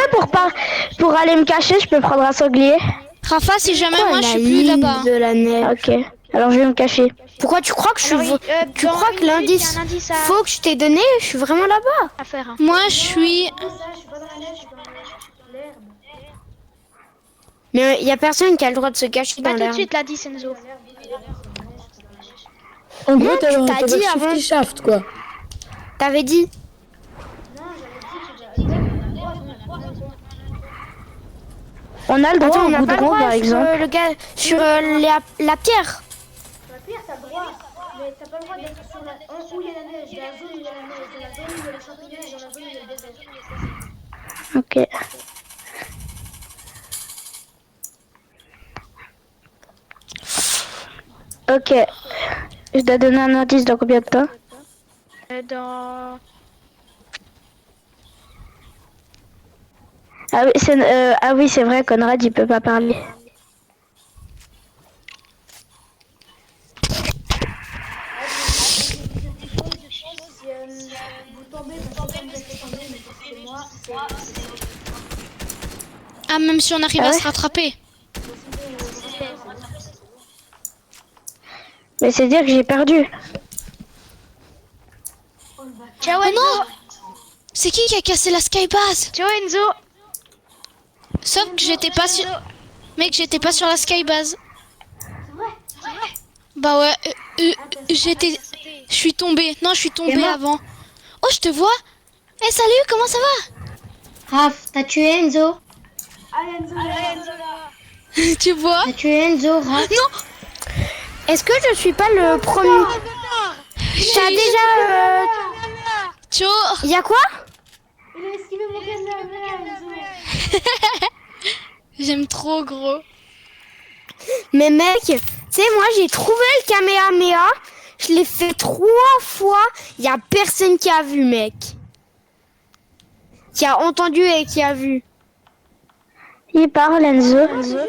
pour aller me cacher, je peux prendre un sanglier? Rafa, si jamais Quoi, moi je la suis plus ligne là-bas. de la neige. Ok. Alors je vais me cacher. Pourquoi tu crois que Alors, tu dans crois une que l'indice minute, il y a un indice faut que je t'ai donné, je suis vraiment là-bas. à faire. Hein. Moi je suis. C'est ça, je suis pas dans la neige, je suis dans l'herbe. Mais il y a personne qui a le droit de se cacher Pas dans tout de l'herbe. suite l'indice Enzo. En gros, Non, t'as tu t'as dit shift avant. et shaft, quoi. T'avais dit. Non, j'avais dit que j'avais On a le droit Attends, au on n'a pas le goudron droit par sur, exemple. le gars, Sur la pierre. Sur la pierre, t'as le droit, mais t'as pas le droit d'être sur la... où il y a la neige, il y a la zone où il y a la neige, dans la zone où il y a les champignons et dans la zone où il y a le désert. Ok. Ok. Je dois donner un indice dans combien de temps? Dans... Ah oui, c'est vrai, Conrad, il peut pas parler. Si vous tombez, parce que comme vous êtes tombé, mais parce que moi, c'est... Ah, même si on arrive Ah à ouais se rattraper. Mais c'est dire que j'ai perdu. Ciao Oh Enzo. non! C'est qui a cassé la skybase? Ciao Enzo. Sauf que j'étais pas sur. Mec, j'étais pas sur la skybase. Bah ouais, j'étais. Je suis tombée. Non, je suis tombée avant. Oh, je te vois. Eh, salut, comment ça va? Raph, t'as tué Enzo? Allez, Enzo, Tu vois? T'as tué Enzo, Raph? Non! Est-ce que je suis pas le premier? T'as déjà... Tcho! Il y a quoi? il a esquivé mon Enzo. J'aime trop, gros. Mais mec, tu sais, moi j'ai trouvé le Kamehameha. Je l'ai fait 3 fois. Il y a personne qui a vu, mec. Qui a entendu et qui a vu. Il parle, Enzo. Avant, j'avais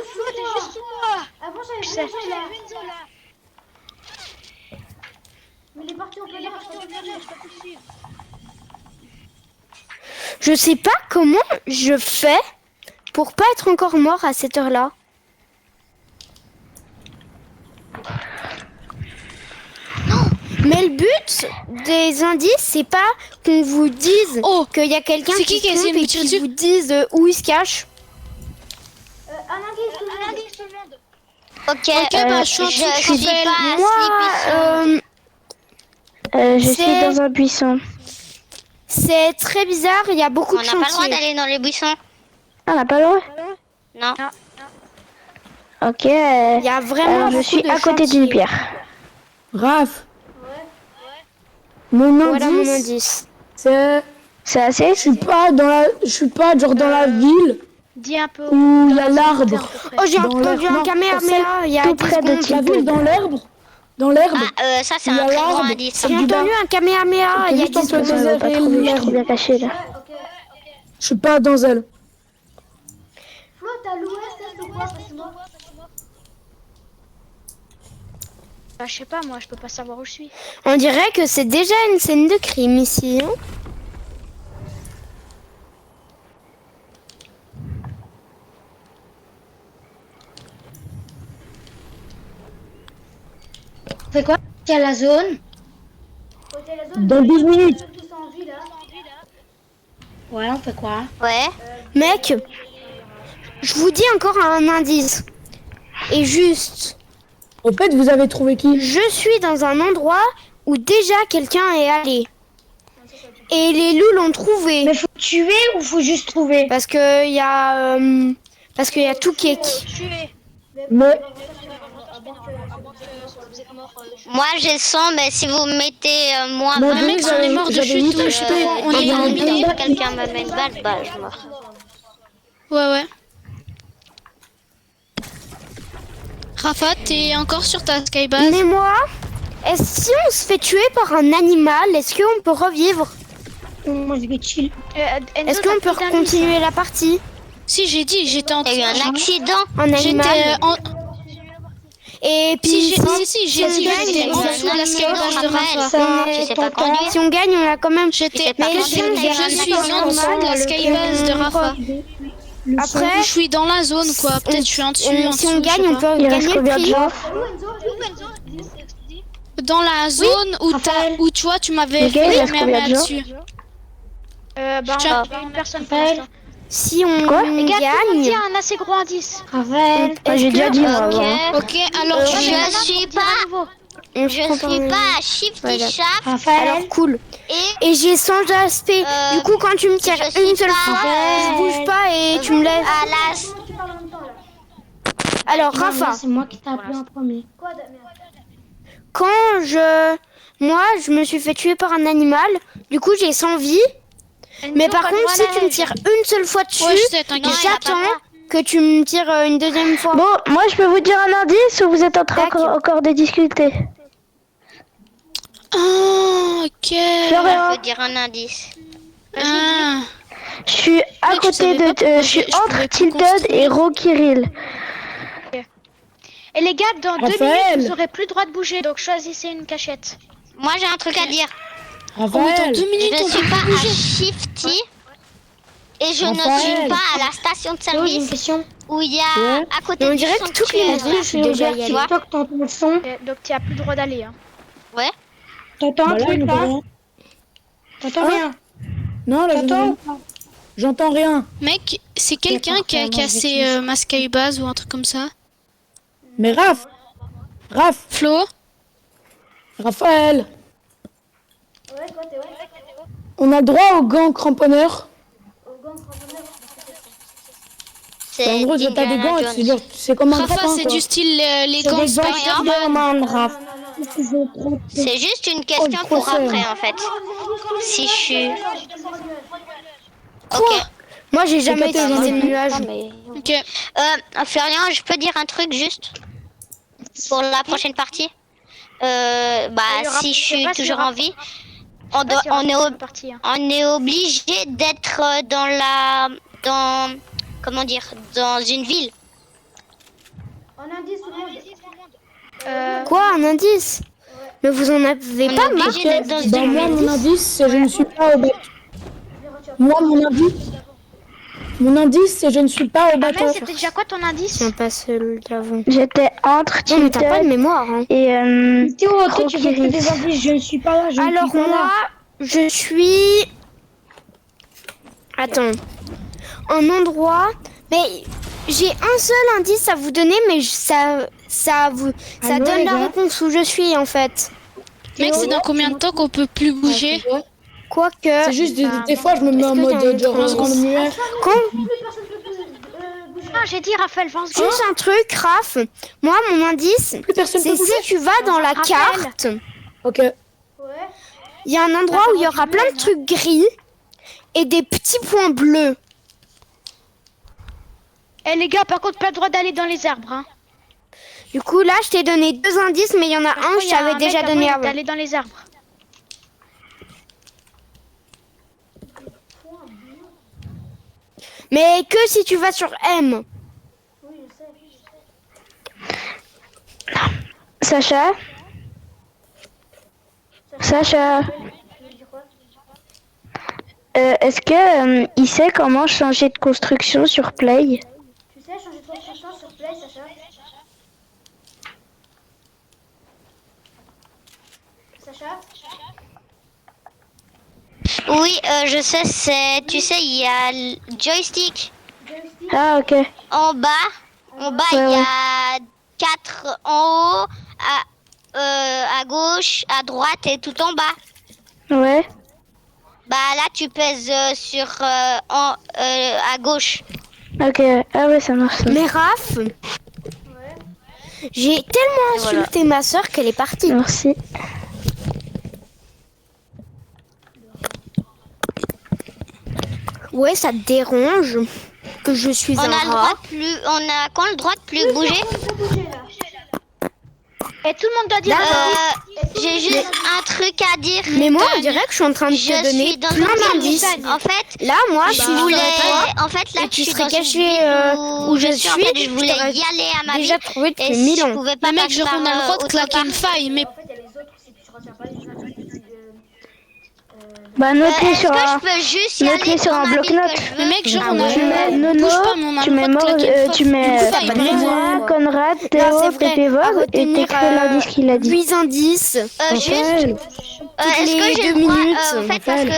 vu Enzo là. Mais il est parti au plein air, je peux plus le suivre. Je sais pas comment je fais pour pas être encore mort à cette heure-là. Mais le but des indices, c'est pas qu'on vous dise qu'il y a quelqu'un c'est qui qui a se essayé de trompe me et tirer qui dessus vous dise où il se cache. Un indice, tout le monde. Ok, bah, je suis en je dessous, suis Raphaël. pas Moi, je suis c'est- dans un buisson. C'est très bizarre, il y a beaucoup On de n'a pas le droit chantiers. d'aller dans les buissons. Ah, on n'a pas le droit. Non. Ok. Il y a vraiment je beaucoup suis de à côté chantiers. d'une pierre. Raph. Mon Voilà mon indice, indice. c'est... C'est assez? Je suis pas genre dans la ville Dis un peu. où il y a l'arbre. Oh, j'ai Dans entendu l'herbe, un non, Kamehameha il y a tout 10 près de secondes. la ville dans l'herbe. Dans l'herbe. Ah, ça c'est Il y a un très grand l'arbre. indice. C'est J'ai du bas. entendu un Kamehameha il y a Juste 10 entre le secondes. désert et Je suis trop bien l'herbe. caché là. Je suis pas dans elle. Flo, t'as l'ouest, est ou quoi? Parce que moi... Bah, je sais pas, moi je peux pas savoir où je suis. On dirait que c'est déjà une scène de crime ici. Hein. On fait quoi? Il y a la zone. Côté la zone, Dans 12 minutes. tous en ville, là. Ouais, on fait quoi? Ouais. Mec, je vous dis encore un indice. Et juste, Au fait, vous avez trouvé qui? je suis dans un endroit où déjà quelqu'un est allé. Et les loups l'ont trouvé. Mais faut tuer ou faut juste trouver? Parce que il y a tout qui est... Mais Moi j'ai 100, mais si vous mettez moi Mais 20, mec, on est mort de j'avais chute, huit je sais pas, HP. on est éliminé. quelqu'un me met une balle, bah je meurs. Ouais. Rafa, t'es encore sur ta skybase? Mais moi, si on se fait tuer par un animal, est-ce qu'on peut revivre? Moi, je vais chill. Est-ce qu'on peut continuer la partie? Si, j'ai dit, j'étais en Il y a eu un accident. Un animal. J'étais en... Et puis Si, j'ai dit que j'étais en dessous de la skybase de Rafa. Tu sais pas conduire. si on gagne, on a quand même. J'étais, Mais je suis en dessous de la skybase de Rafa. Après, Je suis dans la zone, quoi. Peut-être je suis en dessus, en si dessous, on gagne, on peut gagner le prix. dans la zone où tu vois, tu m'avais fait la mer là-dessus. Bah, Tiens. on a une personne pour l'instant. Si on Les gars, tout le monde gagne, dit un assez gros indice. Raphaël, J'ai déjà dit, moi. Ok. Ok, alors Je suis pas, on je se prend suis par- pas Shifty Voilà. Shaft Raphaël, Alors cool. et Et j'ai 100 d'aspect. Du coup, quand tu me tires je suis une seule pas- fois, je bouge pas et tu me lèves. à la Tu parles en même temps là. Alors, non, Rafa, là, c'est moi qui t'ai appelé en premier. Quoi, Damien? moi, je me suis fait tuer par un animal. Du coup, j'ai 100 vies. Mais par contre, si tu me tires une seule fois dessus, Ouais, je sais, t'inquiète. j'attends que tu me tires une deuxième fois. Bon, moi je peux vous dire un indice ou vous êtes en train D'accord. encore de discuter? Ah, ok. je peux dire un indice. Ah. Je suis à Mec, je côté savais pas de. pourquoi Je suis je pouvais entre plus Tilted construire. et Rokiril. Et les gars, dans 2 Raphaël. minutes, vous aurez plus le droit de bouger, donc choisissez une cachette. Moi j'ai un truc à dire. Oh, mais dans Raphaël, 2 minutes, Je on ne suis peut pas bouger. à Shifty et je ne Raphaël. suis pas à la station de Théo, j'ai une service question. où il y a Ouais. à côté Mais on du dirait que toutes les sanctuaire. maisons, je suis déjà y Tu allée. vois. TikTok, t'entends le son. Donc tu as plus le droit d'aller. Hein. Ouais. T'entends un bah là, truc il là? n'entend rien. T'entends rien? Non, là, T'entends? j'entends rien. Mec, c'est quelqu'un qui a cassé ma skybase ou un truc comme ça. Mais Flo? Raphaël, Ouais, quoi, Théo? on a le droit au gant cramponneur. Au gang cramponneur. C'est En gros, t'as des Indiana gants et Jones. c'est genre, c'est comme un Rafa, grappin, c'est quoi. du style les C'est gants des gants Spider-Man. Spider-Man, Raph. C'est juste une question le pour procès. après en fait. Si je suis. Ok. Moi, j'ai jamais pété, j'en ai utilisé le plus. nuage. Ok. Florian, je peux dire un truc juste pour la prochaine partie. Il y Bah aura- si je je sais suis pas s'il y toujours aura- en vie, Je sais pas s'il y aura on est une partie, hein. on est obligé d'être dans comment dire dans une ville. En indice, tout le monde. Quoi, un indice? Mais vous en avez On pas est marre? obligé d'être dans Bah, une moi, ville. mon indice, c'est je ne suis pas au bateau. Moi, mon indice, c'est je ne suis pas au bateau. Amel, c'était déjà quoi ton indice? Tiens, pas celui d'avant. J'étais entre Non, mais t'as pas de Tilted mémoire, hein. et. Théo, toi, tu fais que Rokiril. des indices. Je ne suis pas là, je ne Alors suis pas moi, là. je suis... Attends. Un endroit... Mais j'ai un seul indice à vous donner, mais ça Allô, donne les la gars réponse où je suis, en fait. Mec, c'est dans combien de temps qu'on peut plus bouger? Quoique... C'est juste des fois, je me mets en Est-ce qu'il y a un mode autre genre indice en muet. Ah, j'ai dit Raphaël, pense Juste un truc, Raph. Moi, mon indice, Plus personne c'est peut bouger. si tu vas dans la Raphaël. carte, Ok. Ouais. il y a un endroit où il y aura plein de trucs gris et des petits points bleus. Eh les gars, par contre, pas le droit d'aller dans les arbres. Hein. Du coup, là, je t'ai donné 2 indices, mais il y en a un, je t'avais déjà donné avant. D'aller dans les arbres. Mais que si tu vas sur M. Sacha? Sacha? Est-ce que il sait comment changer de construction sur Play? Tu sais changer de construction sur Play, Sacha? Sacha? Oui, je sais. Tu sais, il y a le joystick Ah ok. en bas. Il y a 4 en haut, à gauche, à droite et tout en bas. Ouais. Bah là, tu pèses sur à gauche. Ok. Ah ouais, ça marche. Mais Raph, j'ai tellement insulté ma soeur qu'elle est partie. Merci. Ouais, ça te dérange que je suis On un a le droit rat. de plus, on a quand le droit de plus bouger. On peut bouger là. Et tout le monde doit dire D'accord. j'ai juste un truc à dire. Mais moi, on Ethan. dirait que je suis en train de Je te donner suis dans plein une d'indices. ville. En fait, Là, moi, je je suis voulais. toi. En fait, là, et tu je suis serais dans une caché, ville où je En suis, fait, je je voulais t'aurais y aller à ma déjà ville. trouvé depuis Et 1000 je ans. pouvais pas Mais mec, passer genre, on a le droit de autre claquer part. une faille, mais En fait, il y a les autres aussi, tu retiens pas les Bah, notez Est-ce sur que un. je peux juste y Notez aller sur dans un ma ville bloc-notes. que je Mais veux? mec, genre, Ah on a. ouais. Tu mets Bouge Nono, pas, mais on a tu le mets, droit de claquer une tu faille. mets Une faille, mais moi, Conrad, Non, Théo, c'est vrai. Pépé À Vogue, et retenir t'écris l'indice qu'il a dit. 8 indices. Juste, Raphaël, est-ce les que j'ai 2 le droit, minutes, en fait, parce Raphaël.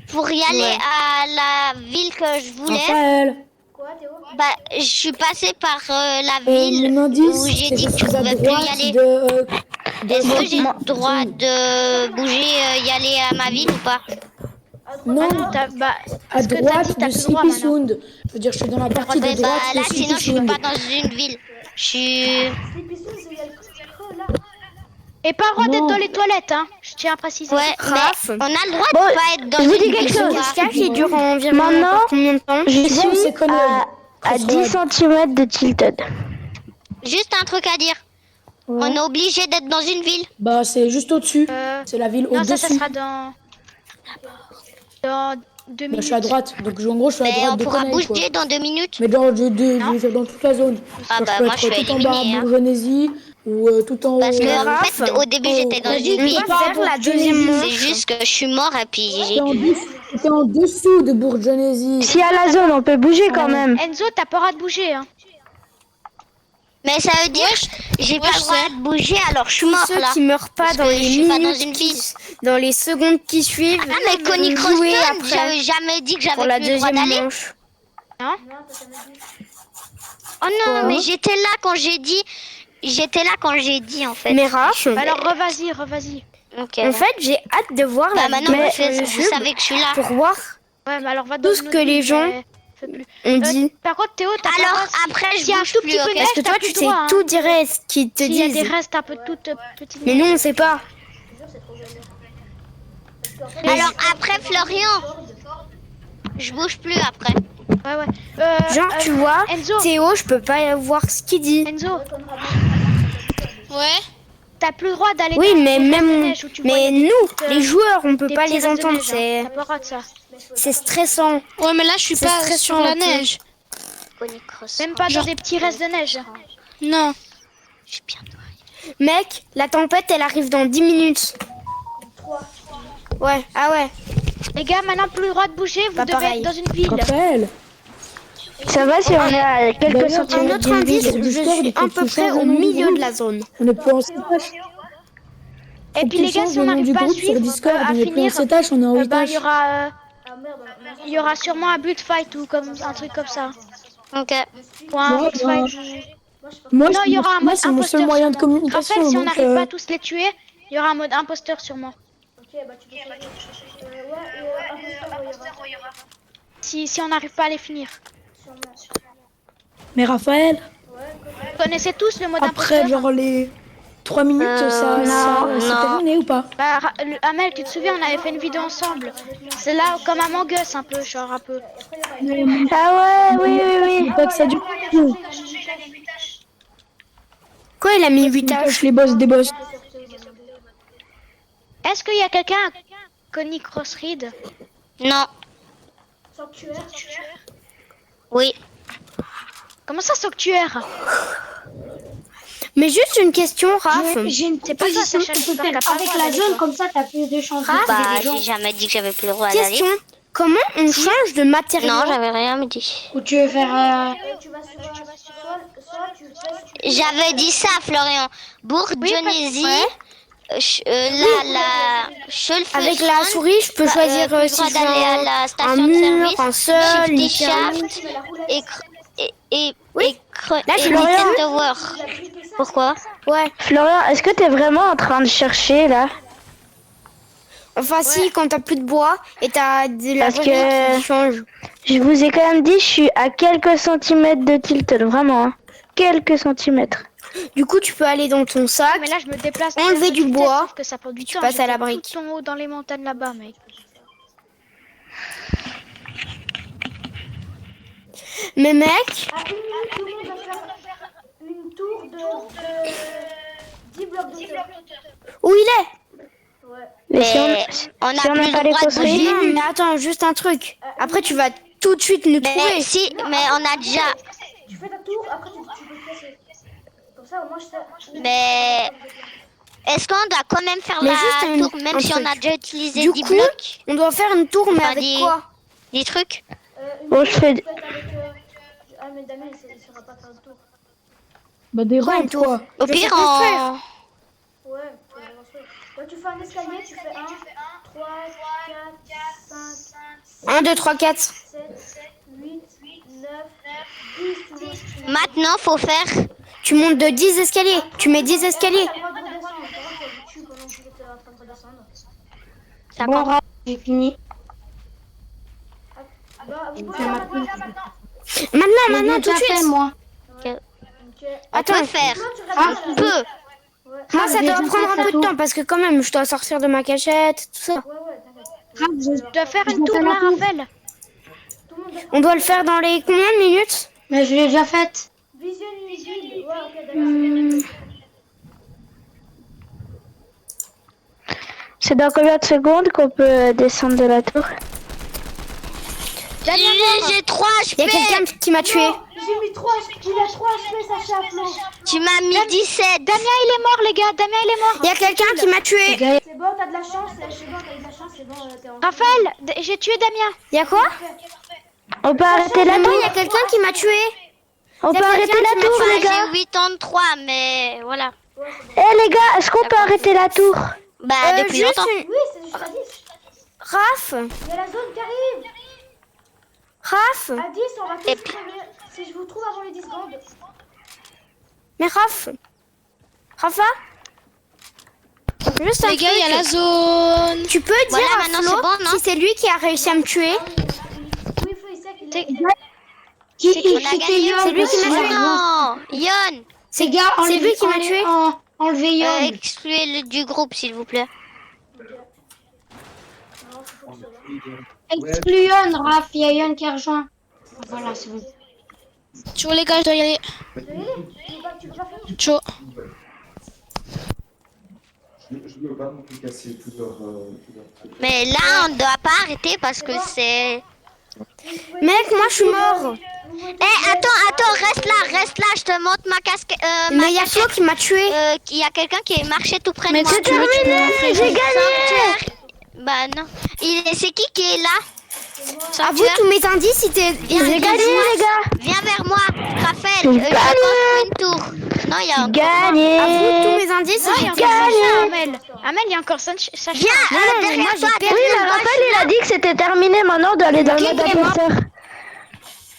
que pour y aller Ouais. à la ville que je voulais, Raphaël. Quoi, Théo? bah, je suis passée par la ville Mon indice, où j'ai c'est dit je que tu suis à pouvais plus y droite aller. de Est-ce que j'ai moi- le droit de bouger, y aller à ma ville ou pas? Non, Bah, à ce que t'as droite dit, t'as de plus le droit maintenant. Sipisund. Je veux dire, je suis dans la partie de Ouais, bah droite là, de sinon, je suis Sipisund. pas dans une ville. Je suis... Sleepy Soul, il y a le creux là. Et pas le droit d'être Non. dans les toilettes, hein. Je tiens à préciser. Ouais, Raph. mais on a le droit Bon, de pas être dans je vous une dis ville. quelque chose. ou pas? Ce cache, il dure environ Maintenant, encore combien de temps Je Tu vois, on suis s'est connus. à 10 cm de Tilted. Juste un truc à dire. On est obligé d'être dans une ville. Bah, c'est juste au-dessus. C'est la ville Non, ça au-dessus. sera dans 2 Bah, minutes. je suis à droite. Donc, en gros, je suis à Mais droite on de pourra Conaille, quoi. bouger dans 2 minutes. Mais genre, je veux dire, dans toute la zone. Ah Genre, bah, je peux moi, être je suis tout en bas à éliminée, hein. Bourgeonaisie ou tout en haut. Parce que, en Raph, fait, au début, j'étais dans une On ville. va faire la deuxième C'est manche. juste que je suis mort et puis j'ai T'es en, dû... t'es en dessous de Bourgeonaisie. Si à la zone, on peut bouger quand même. Enzo, t'as pas le droit de bouger, hein. Mais ça veut dire que j'ai pas le droit de bouger, alors je suis Tous mort ceux là. qui meurent pas Parce dans que les je suis pas minutes dans une qui- ville. dans les secondes qui suivent, Ah mais Connie vont jouer Croston, après j'avais jamais dit que pour j'avais la plus le droit deuxième d'aller. manche. Oh non, mais j'étais là quand j'ai dit... J'étais là quand j'ai dit en fait. Mais Raph, Alors, revas-y. Ok. en fait, j'ai hâte de voir Bah la maintenant, vidéo vous, sur vous YouTube savez que je suis là. pour voir Ouais, mais alors va dans tout ce une que autre les ville, gens mais fais plus. ont dit. Par contre, Théo, t'as pas le Alors droit, si- après, je s'il y a un bouge tout plus, petit peu ok. de Parce que neige, toi, t'as tu plus sais le droit, hein. tout direct ce qu'ils te S'il y a des disent. restes un peu toutes petites Mais nous, on sait pas. Alors après, Florian, je bouge plus après. Ouais. Genre, tu vois, Enzo, Théo, je peux pas voir ce qu'il dit. Enzo, Ouais. t'as plus le droit d'aller Oui, dans mais les restes de même neige où tu vois mais des nous, petites, les joueurs, on peut des pas petits les restes de entendre. neige, hein. C'est T'as pas le droit de ça. stressant. Ouais, mais là, je suis C'est pas stressant, sur la un peu. neige. Connie Croston. Même pas dans Genre- des petits restes de neige. Non. Je suis bien noyée. Mec, la tempête, elle arrive dans 10 minutes. Ouais, ah ouais. Les gars, maintenant plus le droit de bouger, vous Pas devez pareil. être dans une ville. Raphaël. Ça va si on est à quelques D'ailleurs, Un centimètres autre J'ai vu indice, sur je Discord suis que à tu peu près changes au le nom du milieu groupe. de la zone. On est plus en CTH. Et puis les gars, si on nom n'arrive du pas à groupe sur suivre, Discord, à on est plus en finir, CTH, on est en bah, 8H. il y aura sûrement un build fight ou comme un truc comme ça. Ok. Ou un Ouais, box bah, fight. Moi, Non, il y aura un moi mode c'est mon seul imposteur. moyen de sûrement. communication. Raphaël, si on donc, n'arrive pas à tous les tuer, il y aura un mode imposteur sûrement. Ok, bah tu peux essayer. Ouais, et Si on n'arrive pas à les finir. Mais Raphaël, Vous connaissez tous le mode après, imposteur? genre les 3 minutes, c'est terminé ou pas? Bah, Amel, tu te souviens, on avait fait une vidéo ensemble. C'est là comme Among Us un peu, genre un peu. Ah ouais, oui. Dis pas que ça dure. Quoi, il a mis 8 Cache H? les boss des boss. Est-ce qu'il y a quelqu'un à Connie Crossread? Non. Sanctuaire. Oui. Comment ça, Sanctuaire? Mais juste une question, Raph. J'ai une C'est pas ça, position Sacha, j'espère totale. que t'as pas Avec le droit la d'aller zone, toi. comme ça, t'as plus de chances de Bah, tuer les gens. j'ai jamais dit que j'avais plus le droit d'aller. Question. Comment on change de matériau? Non, j'avais rien dit. Ou tu veux faire... Tu vas soit tu fais... J'avais dit ça, Florian. Bourgognesi. Je le fais. Avec la souris, je peux choisir plus le si droit je veux d'aller à la un station de mur, service. un sol, une Shifty pyramide. Shaft et Là, je Little le Tower. Pourquoi? Ouais. Florian, est-ce que t'es vraiment en train de chercher là? Enfin, si, quand t'as plus de bois et t'as de la Parce vraie que- vie qui change. Je vous ai quand même dit, je suis à quelques centimètres de Tilted, vraiment. Hein. Quelques centimètres. Du coup, tu peux aller dans ton sac. Mais là, je me déplace. Enlever vers du cette bois, tête, sauf que ça prend du tu temps. passes à la J'étais brique. tout en haut dans les montagnes là-bas, mec. Mais mec, À 1 minute, tout le monde va faire une tour de 10 blocs d'auteur. Où il est? Ouais. Mais si Mais on si a on plus n'a le pas les droit de construire. bouger. Non, mais attends, juste un truc. Après, tu vas tout de suite nous trouver. Mais si, mais on a déjà. Tu fais ta tour, après tu peux te casser. Comme ça, au moins, je sais. Mais est-ce qu'on doit quand même faire Mais la juste tour, même un si on truc. a déjà utilisé Du 10 coup, blocs, on doit faire une tour, mais Enfin, avec dis- quoi? des trucs? Bon, je fais- Avec, ah, mais Damien, il ne saura pas faire le tour. Bah, des Quoi, une rampes, tour? quoi. Au Je sais pire, construire. Ouais, tu vas reconstruire. Quand tu fais un escalier, tu fais 1, 3, 4, 5, 1, 2, 3, 4. 7, 8, 9, 10, tu montes. maintenant, faut faire. Tu montes de 10 escaliers. Tu mets 10 escaliers. T'as le droit de redescendre. Par contre, tu le tues pendant que tu es en train de redescendre. Ça Bon, compte. Raph, j'ai fini. Bah, vous pouvez faire maintenant. Maintenant, J'ai tout de déjà fait, suite. moi. Ok. On Attends. peut faire. Toi, tu restes Ah, là, là. Peu. Moi, ça j'ai doit déjà prendre fait un ta peu de tour. temps parce que quand même, je dois sortir de ma cachette, tout ça. Ouais, t'inquiète. Raph, j'ai- Tu dois faire j'ai une tour fait là, la tour. Raphaël. Tout le monde doit On doit le faire dans les combien de minutes? Mais je l'ai déjà faite. Vision invisible. Ouais, ok, d'accord. C'est dans combien de secondes qu'on peut descendre de la tour? J'ai 3 Il y a HP. quelqu'un qui m'a tué. J'ai mis 3, il a 3 HP, Sacha à flot. Tu m'as mis 17. Damien, il est mort, les gars. Damien, il est mort. Il y a quelqu'un qui m'a tué. C'est bon, t'as de la chance, c'est bon, t'as eu de la chance, c'est bon, t'es en... Raphaël, j'ai tué Damien. Il y a quoi? On peut arrêter la Non, tour? il y a quelqu'un qui m'a tué. On y a peut arrêter quelqu'un la qui m'a tour, tué. les gars? J'ai 83, mais voilà. Eh les gars, est-ce qu'on peut arrêter la tour? Bah, depuis Juste longtemps. une... Oui, c'est juste à 10. Raph, Il y a la zone qui arrive. Raph, À 10, on va tous Et crever. Si je vous trouve avant les 10 secondes. mais Raph, Rafa, juste un Les gars, il y a truc. la zone. Tu peux Voilà, dire à maintenant, Flo c'est bon, non si c'est lui qui a réussi à me tuer? Oui, Flo, il sait qu'il est... On a C'était gagné. Yon. C'est lui qui m'a Oh tué. non, Yon, Les gars, C'est lui qui m'a tué. Enlevez Yon. excluez-le du groupe, s'il vous plaît. Exclue Yon, Raph, il y a Yon qui a rejoint. Voilà, c'est bon. Ciao les gars, je dois y aller. Tu peux pas finir. Ciao. Je veux pas non plus casser tout leur truc. Mais là, on ne doit pas arrêter parce que c'est... Mec, moi je suis mort. Eh, attends, reste là, je te montre ma casquette. Mais il y a Flo qui m'a tué. Il y a quelqu'un qui est marché tout près de Mais moi. c'est terminé, j'ai gagné. Bah non. C'est qui est là? À vous Sanctuaire. tous mes indices, J'ai gagné les gars. Viens vers moi, Raphaël. J'ai Je gagné. construis une tour. Non, il y a encore... Gagné. À vous tous mes indices, Il y j'ai a encore gagné. Sacha, Amel. Amel, il y a encore Sacha. Viens, Non, non, mais derrière moi, toi, j'ai perdu. Oui, derrière mais toi. Raphaël il a dit que c'était terminé. Maintenant on doit aller dans le mode est mort. imposteur.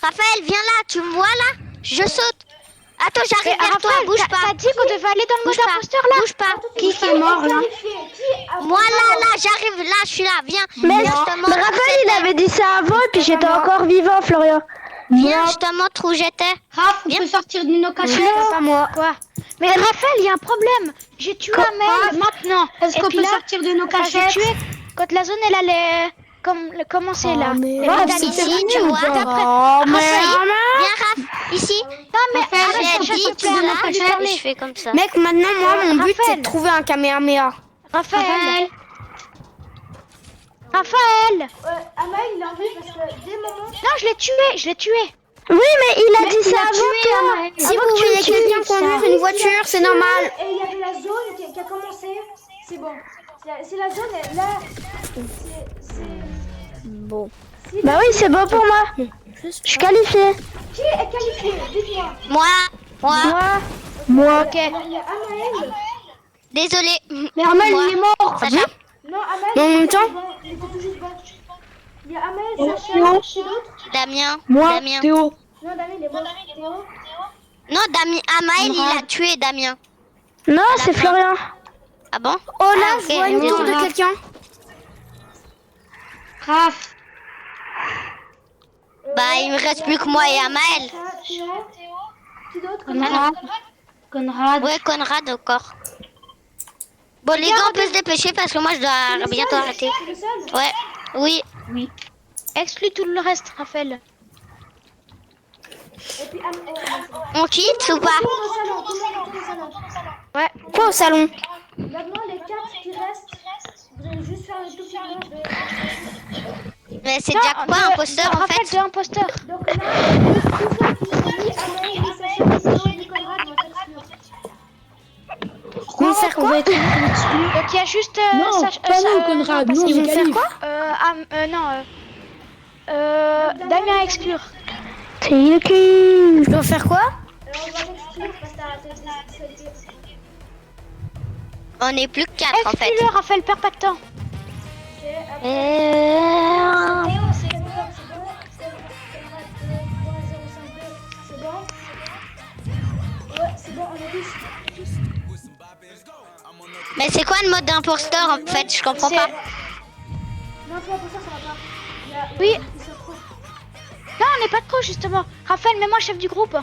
Raphaël, viens là, tu me vois là? Je saute. Attends, j'arrive vers toi, Raphaël, bouge pas. t'as dit qu'on devait aller dans le Bouge mode pas, imposteur là. bouge pas. Qui est mort là? Moi là, j'arrive, là, je suis là, viens. Mais, Viens, je te montre mais où Raphaël il j'étais. avait dit ça avant et puis j'étais encore vivant, Florian. Viens, je te montre où j'étais. Raph, on peut sortir de nos cachettes. C'est pas moi. Quoi? Mais Raphaël, il y a un problème. J'ai tué Amel maintenant. Est-ce Et qu'on puis peut là, sortir de nos enfin, j'ai cachettes? tué quand la zone elle allait commencer là. mais Et Raph, là, c'est ici, terminé tu ou vois, pas? d'après- Oh, mais Viens, Raph, ici. Non mais Raphaël, arrête, J'ai Sacha, dit, s'il te tu plaît, là, arrête de lui parler. je fais comme ça. Mec, maintenant, moi, mon but, c'est Raphaël. de trouver un Kamehameha. Raphaël. Raphaël. Amaï, il a envie parce que dès le moment... Non, je l'ai tué. Oui, mais il a dit ça avant toi. Si vous voyez quelqu'un conduire une voiture, c'est normal. Et il y avait la zone qui a commencé. C'est bon. Si la zone est là... Bon. Bah oui, c'est bon pour moi. Je suis qualifiée. Qui est qualifié? Dites-moi. Moi. Moi. Il y a Amaël. Désolé. Mais Amel, Moi. il est mort. Sacha. Non, Amaël. Mais en même il était temps- bon, il était tout juste bon. Il y a Amaël, Sacha, qui d'autre? Damien. Moi, Damien. Théo. Non, Damien, il est mort. Théo? Non, Damien. Amaël, il a tué Damien. Non, c'est Florian. Ah bon? Oh là, Ah, ok, je vois une tour désolé. de quelqu'un. Raph. Bah, il me reste plus que moi et Amaël. Théo? Qui d'autre? Conrad. Conrad. Ouais, Conrad encore. Bon, les gars, on peut se dépêcher parce que moi, je dois bientôt arrêter. C'est le seul? Ouais, oui. Exclue tout le reste, Raphaël. Et puis Amaël. On quitte ou pas? Tout le monde au salon, tout le monde au salon. Ouais. Quoi au salon? Maintenant, les 4 qui restent, vous allez juste faire le tout petit blanc. Mais c'est déjà quoi imposteur en Raphaël, fait? deux imposteurs. Donc là, tous ceux qui sont mis à Maël, Sacha, Théo et Conrad vont être exclus. Vont faire quoi? Donc il y a juste Non, pas nous, Conrad. Nous, on Ils est vont faire qualif. quoi? Damien à exclure. C'est le cul. Je dois faire quoi? On va t'exclure parce que t'as raté des disqualifiés. On est plus que 4 en fait. Exclure, Raphaël, perds pas de temps. Ok, après. Théo, c'est bon, c'est bon. Conrad 2.052, c'est bon. Ouais, c'est bon, on est tous. Mais c'est quoi le mode d'imposteur en fait? Je comprends pas. Non, toi, pour ça, ça va pas. Oui. Ils sont trop. Non, on n'est pas trop justement. Raphaël, mets-moi chef du groupe.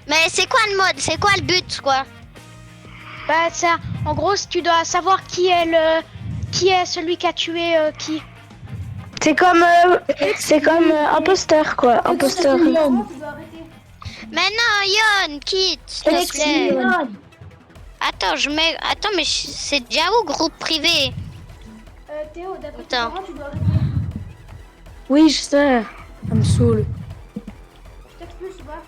Mais c'est quoi le mode? C'est quoi le but quoi? Bah ça, en gros, tu dois savoir qui est celui qui a tué qui. C'est comme imposteur quoi. Imposteur. Tu dois arrêter. Mais non, Yon, quitte, s'il te plaît. Attends, mais c'est déjà où groupe privé? Théo, d'après tes Attends. parents, tu dois arrêter. Oui, je sais. Ça me saoule. Je t'expulse ou pas?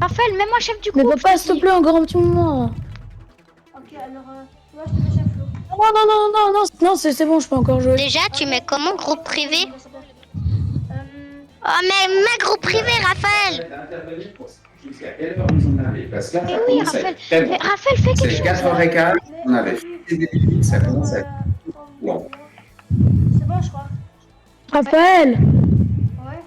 Raphaël, mets-moi chef du Mais groupe. papa, s'il te plaît, encore un petit moment. Ok, alors, moi, je te mets chef Flo. Non, c'est bon, je peux encore jouer. Déjà, tu mets comment groupe privé? Euh, Oh mais mets groupe privé, Raphaël. Jusqu'à quelle heure vous en avez? Parce que là, ça Oui, commence à Raphaël. être très Mais bon. Raphaël, fais quelque C'est chose. 4h15, on avait fait des débuts, ça commence à être long. C'est bon, je crois. Raphaël, Ouais,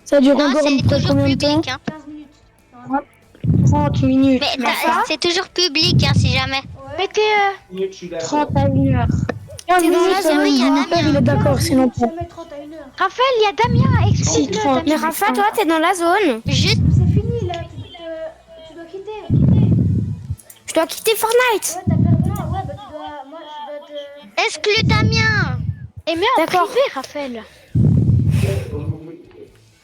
ça dure Non, encore c'est presque toujours combien de temps? public. Hein. 15 minutes. Non, 30 minutes. Mais c'est toujours public hein, si jamais. ouais. Mettez 30 à 1 heure. 15 T'es dans minutes, la ça zone, il y a mon Damien. père, il est d'accord, sinon pas. Ça met 30 à 1 heure. Raphaël, il y a Damien. Si, Excuse-le, 30. Mais Damien. Raphaël, toi, t'es dans la zone. Juste, C'est fini là, tu dois quitter. Je dois quitter Fortnite. Ouais, t'as perdu. Ouais, bah tu dois. Moi, je dois te. exclue Damien. Et mets en D'accord. privé, Raphaël.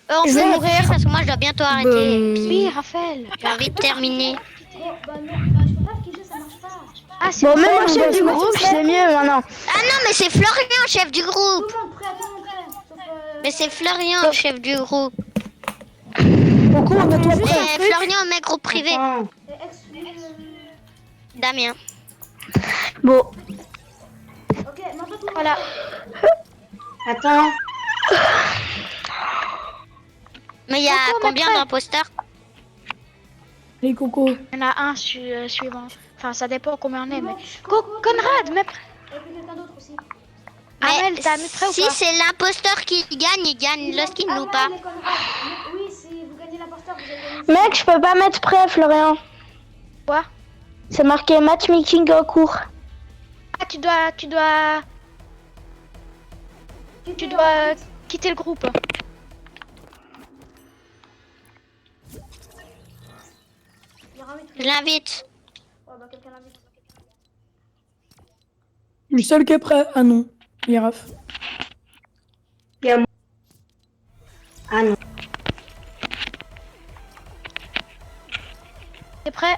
On Je peut vais mourir parce que moi je dois bientôt arrêter. Oui, Raphaël. J'ai envie de terminer. Bon, bah non, bah je peux pas quitter, ça marche pas. Ah, c'est Bon, bon. même moi chef du groupe, c'est mieux maintenant. Ah non, mais c'est Florian, chef du Tout groupe. le monde prêt, tout le monde prêt. Sauf. Mais c'est Florian, chef du groupe. Pourquoi on a toi Mais prêt? Florian, mec, groupe privé. Et exclu. Damien. Bon, Ok, mais en fait, tout le monde Voilà. Attends. Mais il y a Coco, combien maître. d'imposteurs? Les cocos. Il y en a un suivant. Enfin, ça dépend combien on est. Mais... Coco, Conrad, mets. Et puis quelqu'un d'autre aussi. Amel, Mais t'as mis prêt ou si pas? c'est l'imposteur qui gagne, il gagne le skin ou pas? Et Conrad. Oui, si vous gagnez l'imposteur, vous allez gagner. mec, je peux pas mettre prêt, Florian. Quoi? C'est marqué matchmaking en cours. Ah, tu dois quitter le groupe. Il y aura un Je l'invite. Ouais, bah quelqu'un l'invite. Le seul qui est prêt. Ah non. Miraf. Ah non. T'es prêt?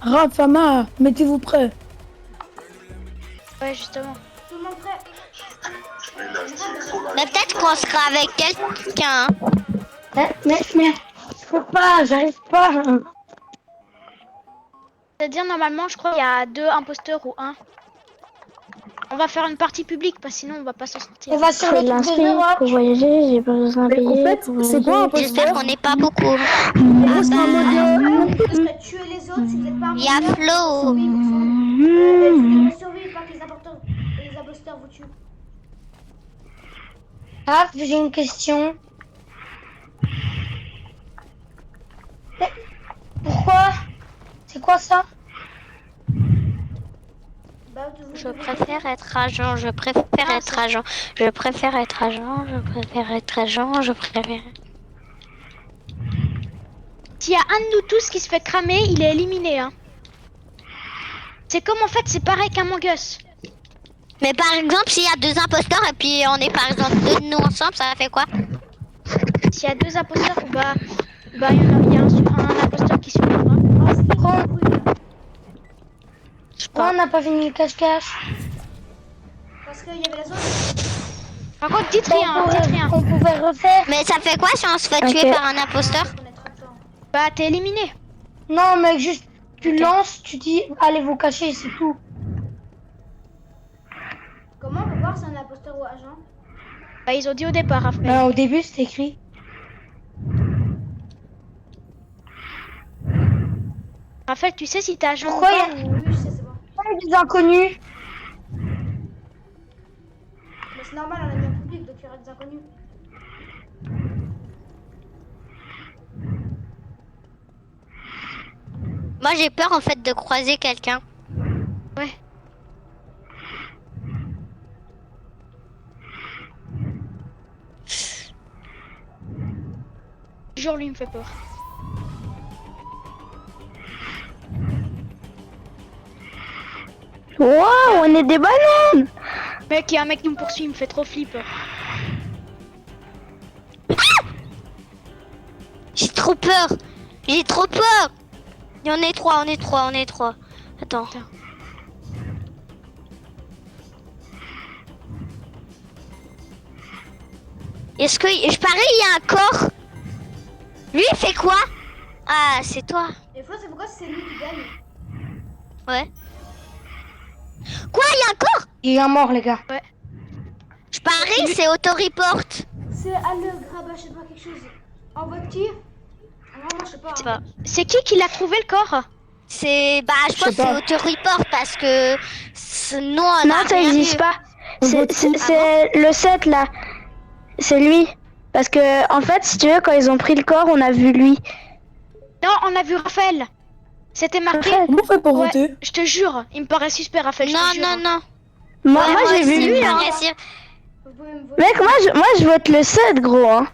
Rafama, mettez-vous prêts. Ouais, justement. Tout le monde prêt? Mais peut-être qu'on sera avec quelqu'un. Hein. Mais, je peux pas, j'arrive pas. C'est-à-dire, normalement, je crois qu'il y a 2 imposteurs ou 1. On va faire une partie publique, parce que sinon, on va pas s'en sortir. On va sur Je le fais de truc de l'inscrit Europe. pour voyager, j'ai pas besoin de Mais en payer. fait, pour c'est quoi un voyager. J'espère qu'on n'est pas beaucoup. Parce que tuer les autres, si vous êtes pas Il y a Flo. vous survivez, pas que les imposteurs vous tuent. Ah, j'ai une question. Mais pourquoi? C'est quoi ça? Bah, Je préfère être agent, je préfère être agent, je préfère être agent, je préfère être agent, je préfère... S'il y a un de nous tous qui se fait cramer, il est éliminé. Hein. C'est comme en fait, c'est pareil qu'Among Us. Mais par exemple, s'il y a 2 imposteurs et puis on est par exemple 2 de nous ensemble, ça fait quoi? Si s'il y a 2 imposteurs, bah il y a un imposteur qui survivra. Oh, c'est qui qui a brûlé, là? Pourquoi on n'a pas fini le cache-cache? Parce qu'il y avait la zone. Par contre, dites rien, dites rien. On pouvait refaire. Mais ça fait quoi si on se fait tuer par un imposteur? On est trop de temps. Bah t'es éliminé. Non, mec, juste tu lances, tu dis allez vous cacher, c'est tout. Comment on peut voir si c'est un imposteur ou agent? Bah ils ont dit au départ, Raphaël. Bah, au début, c'était écrit. Raphaël, tu sais si t'es agent Pourquoi ou il y pas a- ou- Oui, je sais, c'est bon. Il y a des inconnus. Mais c'est normal, on a mis en public, donc il y aura des inconnus. Moi j'ai peur en fait de croiser quelqu'un. Ouais. Toujours lui me fait peur. Waouh, on est des bananes. Mec, il y a un mec qui me poursuit, il me fait trop flipper. J'ai trop peur. J'ai trop peur. Et on est trois, on est trois, on est trois. Attends. Est-ce que je parie il y a un corps? Lui il fait quoi? Ah c'est toi. Et Flo, c'est pourquoi c'est lui qui gagne? Ouais. Quoi il y a un corps? Il y a un mort, les gars. Je parie c'est auto-report. C'est Alle Graba, je sais pas, quelque chose. En vote qui? Non, moi je sais pas. C'est pas. C'est qui l'a trouvé le corps? C'est bah je pense que c'est auto-report parce que sinon on Non, a ça rien existe vu. pas. C'est le 7 là. C'est lui. Parce que, en fait, si tu veux, quand ils ont pris le corps, on a vu lui. Non, on a vu Raphaël. C'était marqué. Raphaël. Comment on fait pour Ouais, voter? je te jure, il me paraît suspect, Raphaël. je te Non jure. non non. Moi, Ouais, moi j'ai aussi, vu lui. il me Hein. paraît sûr. Vous pouvez me voter. Mec, moi je vote le 7, gros. Hein.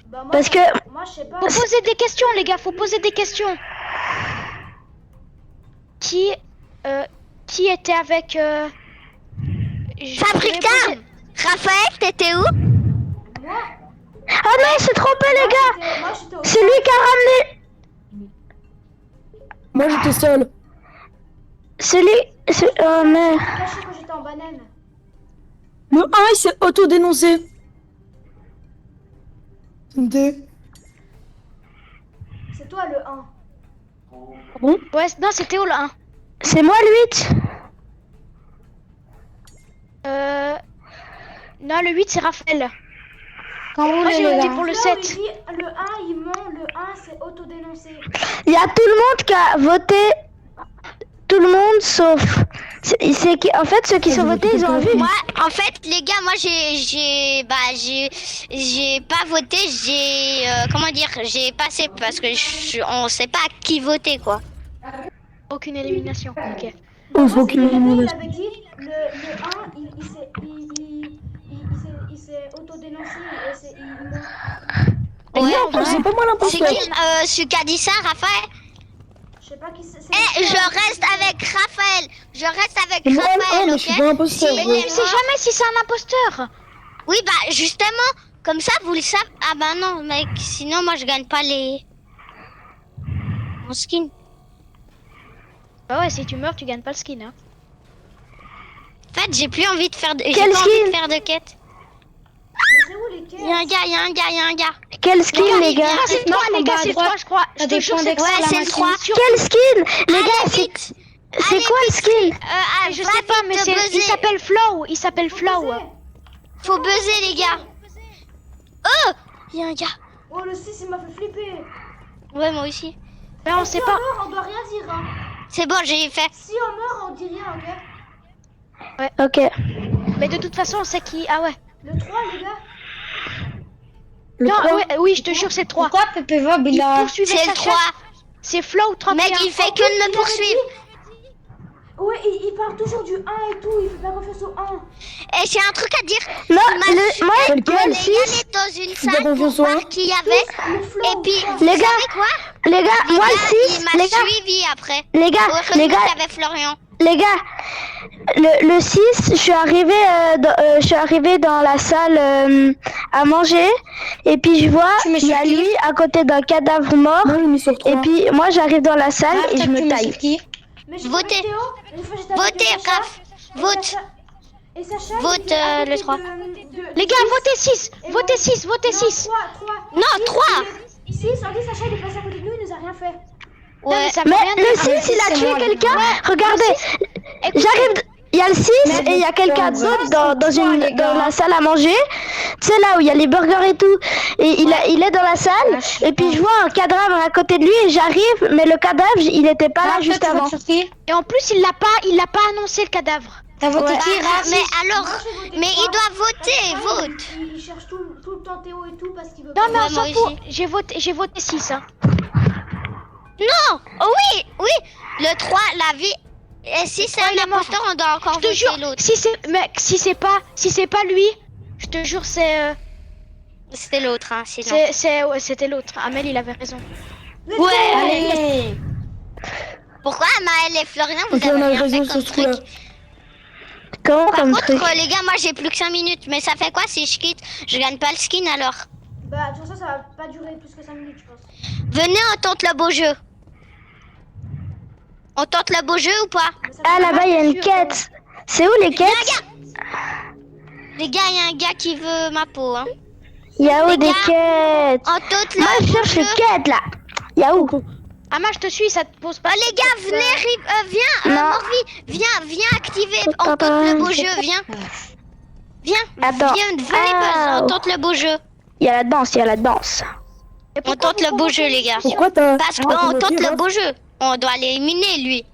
Bah, moi, Parce que- Moi je sais pas. Faut poser des questions, les gars, faut poser des questions. Qui était avec. je Fabrica. voulais poser- Raphaël t'étais où? Moi, Ah non, il s'est trompé, les gars. moi j'étais au. C'est lui qui a ramené. Moi j'étais seul. C'est lui. Oh, mais. Caché quand j'étais en banane. Le 1 il s'est auto-dénoncé. D. C'est toi le 1. Ouais, non, c'était où le 1? C'est moi le 8. Non, le 8 c'est Raphaël. Quand vous Moi voulez, j'ai les voté gars. pour le Flo, 7. il dit le 1 il ment, le 1 c'est autodénoncé. Il y a tout le monde qui a voté. Tout le monde sauf. En fait, ceux qui sont votés, ils ont vu. Moi, en fait, les gars, moi, j'ai pas voté, comment dire, j'ai passé parce que on sait pas qui voter, quoi. Aucune élimination. Ok. Oh, faut qu'il Il ait avait dit le 1 il s'est autodénoncé et c'est il ment. Ouais, C'est pas moi c'est l'imposteur. qui, celui qui a dit ça, Raphaël? Je sais pas qui c'est. Eh, je reste avec Raphaël. Je reste avec Moi, Raphaël, mais je suis ok? pas imposteur. Si- ouais. Tu sais jamais si c'est un imposteur. Oui, bah, justement, comme ça, vous le savez. Ah bah non, mec, sinon, moi, je gagne pas mon skin. Bah ouais, si tu meurs, tu gagnes pas le skin. Hein. En fait, j'ai plus envie de faire de... j'ai Quel pas envie skin de faire de quête. Mais c'est où les quêtes? Il y a un gars, il y a un gars, il y a un gars. Quel skin, les gars? Ah, c'est toi, les gars, c'est toi, je crois. Je te des jure, points c'est toi. Ouais, c'est le 3. Quel skin? Les gars, Allez, c'est vite. c'est quoi le skin? Je sais pas, mais il s'appelle Flow. Il s'appelle Flow. Faut buzzer, les gars. Oh, il y a un gars. Oh le 6 il m'a fait flipper. Ouais, moi aussi. Mais on sait Si pas. on meurt on doit rien dire hein. C'est bon, j'ai fait. Si on meurt on dit rien ok. Ok. Mais de toute façon, on sait qui. Ah ouais. Le 3 les gars. Le Non, 3. ouais, oui, je te jure, c'est 3. Pourquoi Pépé Vob, il Il a. poursuivait C'est sa le 3. chaîne. C'est Flow 31. Mec, il fait que de me poursuivre. Ouais il parle toujours du 1 et tout, il fait pas confiance au 1. Et j'ai un truc à dire. Non, Il m'a- moi, On Quelqu'un est le 6. allé dans une fais salle pour confiance au voir un. qui y avait. Le flow. Et puis, Les vous gars, savez quoi? Les gars, Les moi gars, le 6, il m'a les gars, suivi après. les gars, Heureusement les gars, qu'il y avait Florian. les gars, le 6, je suis arrivée dans la salle à manger. Et puis je vois, Tu mets il y sur a qui? lui à côté d'un cadavre mort. Moi, j'ai mis sur Et 3. puis moi, j'arrive dans la salle Raph, et je tu me mets taille. sur qui? Mais je Votez. Théo, une fois, j'étais avec Votez, Sacha, Raph. et Vote. Sacha- Et Sacha, Vote, il était à côté les trois. Les gars, votez 6. Et Votez moi- 6. Votez 6. 3. Non, 3. 6, on dit Sacha, il est passé à côté de nous, il nous a rien fait. Ouais. Ça veut Mais rien dire. le 6, il a c'est tué moi, quelqu'un. Regardez, j'arrive. Il y a le 6 et il y a quelqu'un d'autre dans la salle à manger. Tu sais, là où il y a les burgers et tout. Et il est dans la salle. Et puis je vois un cadavre à côté de lui et j'arrive. Mais le cadavre, il était pas là Raph, juste toi, tu avant. votes sur qui? Et en plus, il l'a pas annoncé le cadavre. T'as voté Ouais. qui, Raph? Mais alors, Moi, j'ai voté mais trois. il doit voter, vote. Il cherche tout le temps Théo et tout parce qu'il veut Non, pas. mais on Ouais, moi s'en fout. aussi. J'ai voté 6. Hein. Non, oh oui, le 3, la vie. Et si c'est il est un mort. imposteur, on doit encore Je te jure, voter l'autre. si c'est pas lui, je te jure, C'était l'autre, hein, sinon. c'était l'autre. Amel, il avait raison. Ouais. Allez. Pourquoi Maël et Florian, vous Ok, on a avez rien raison fait sur comme ce truc? coup-là. Comment Par comme contre, truc? les gars, moi j'ai plus que 5 minutes. Mais ça fait quoi si je quitte? Je gagne pas le skin alors. Bah, de toute façon, ça va pas durer plus que 5 minutes, je pense. Venez, on tente le beau jeu. On tente le beau jeu ou pas? Mais ça Ah, va là-bas, pas il y a une sûr, quête. C'est où les quêtes? Les gars, il y a un gars qui veut ma peau. Hein. Il y a où Les des gars, quêtes? On tente Moi, je le beau cherche jeu. les quêtes là. Il y a où? Ama, je te suis, ça te pose pas. Les gars, venez, viens, Non. Morvi, viens activer. On tente le beau jeu, viens. Viens, Attends. venez, Ah. on tente le beau jeu. Il y a la danse, il y a la danse. On tente le beau jeu, les gars. Pourquoi t'as. Parce qu'on tente le beau jeu. On doit l'éliminer, lui.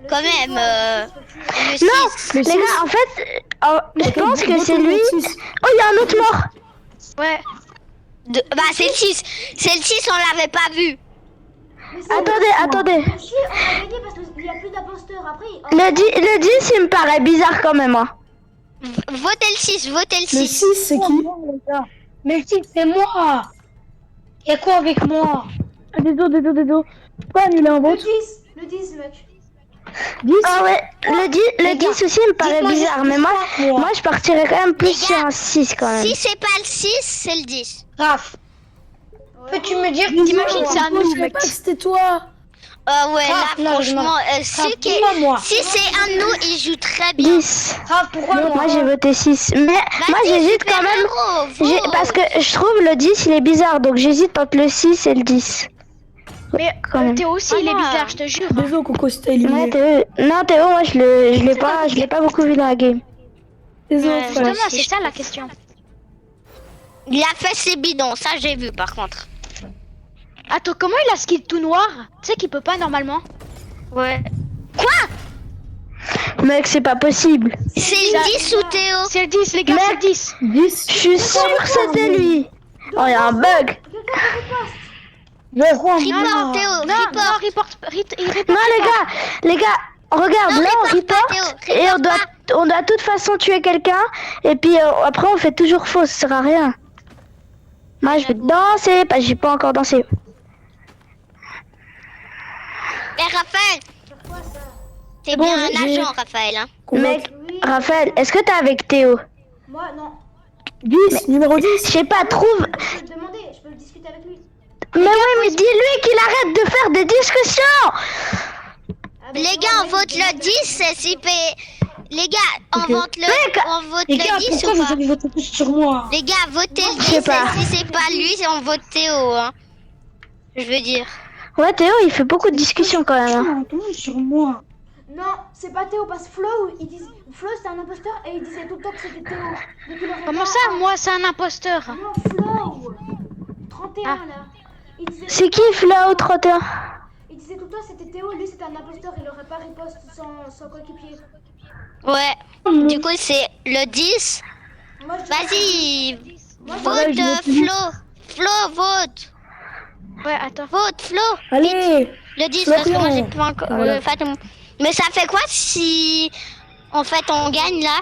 Quand même, le 6. Non, les gars, en fait, je pense que c'est lui. Oh, il y a un autre mort. Ouais. Bah, c'est le 6. C'est le 6, on l'avait pas vu. Mais c'est- Attendez. Si, on a gagné parce qu'il y a plus d'imposteurs. Après, Le 10, il me paraît bizarre quand même. Hein. Votez le 6, votez le Le 6. 6, c'est qui? Mais le titre, c'est moi. Y a quoi avec moi? Ah, désolé. Pourquoi annuler un vote? le 10, mec. 10? Ah ouais, le 10 aussi il me paraît dites-moi bizarre. juste Mais moi, pourquoi. moi, je partirais quand même plus Les sur gars, un 6 quand même. Si c'est pas le 6, c'est le 10. Raph, peux-tu me dire T'imagines, c'est un Je nous, savais mec. pas que c'était toi. Ouais, Raph, là, non, je franchement, Raph, dis-moi moi. si c'est un de nous, il joue très bien. 10. Raph, pourquoi moi? Moi, j'ai voté 6. Mais moi, Vas-y, j'hésite quand même. super-héros, vote. Parce que je trouve le 10, il est bizarre. Donc, j'hésite entre le 6 et le 10. Mais Quand même. Théo aussi, il est bizarre, je te jure. Désolé, Coco, si t'as Ouais, éliminé. Théo. Non, Théo, moi, je l'ai pas beaucoup vu dans la game. Désolé, Ouais, frère. Justement, c'est ça la question. Il a fait ses bidons, ça j'ai vu par contre. Attends, comment il a ce qui est tout noir? Tu sais qu'il peut pas normalement. Ouais. Mec, c'est pas possible. C'est le 10 ou Théo? C'est le 10, les gars, c'est le 10. 10. Je suis sûre que c'était lui. Oh, il y a un bug. Report Non, Théo, non, report. il répond Non, les gars, regarde, Non, là, on reporte pas, reporte. Théo, Et reporte on doit de toute façon tuer quelqu'un. Et puis après, on fait toujours faux, ça sert à rien. Moi, je vais danser, parce que j'ai pas encore dansé. Mais Raphaël, t'es Bon, bien un j'ai- agent, Raphaël. Hein. Mec, Oui. Raphaël, est-ce que t'es avec Théo? Moi, non. 10, numéro 10. Je sais pas, trouve. Je peux le demander, je peux le discuter avec lui. Mais ouais, mais dis-lui qu'il arrête de faire des discussions. Ah, mais Les c'est gars, moi, on je vote vais le demander. 10, c'est si Les gars, on Ok. vote on vote Les gars, le 10 pourquoi ou vous pas? avez voté tous sur moi? Les gars, votez le 10, sais pas. et si c'est pas lui, on vote Théo. Hein. Je veux dire. Ouais, Théo, il fait beaucoup de discussions quand même. Hein. Tout le monde sur moi. Non, c'est pas Théo, parce que Flo c'était un imposteur et il disait tout le temps que c'était Théo. Donc il aurait Comment pas- ça, moi, c'est un imposteur? Non, Flo 31 Ah. là. Il disait, C'est qui Flo 31? il disait tout le temps que c'était Théo, lui c'était un imposteur, il aurait pas riposte sans coéquipier. Ouais. Du coup, c'est le 10. Moi, je Vas-y, Moi, je- vote Flo, vote. Ouais, attends. Vote Flo. Allez. Le 10, parce que moi j'ai Florian. pas encore. Voilà. Mais ça fait quoi si en fait on gagne là?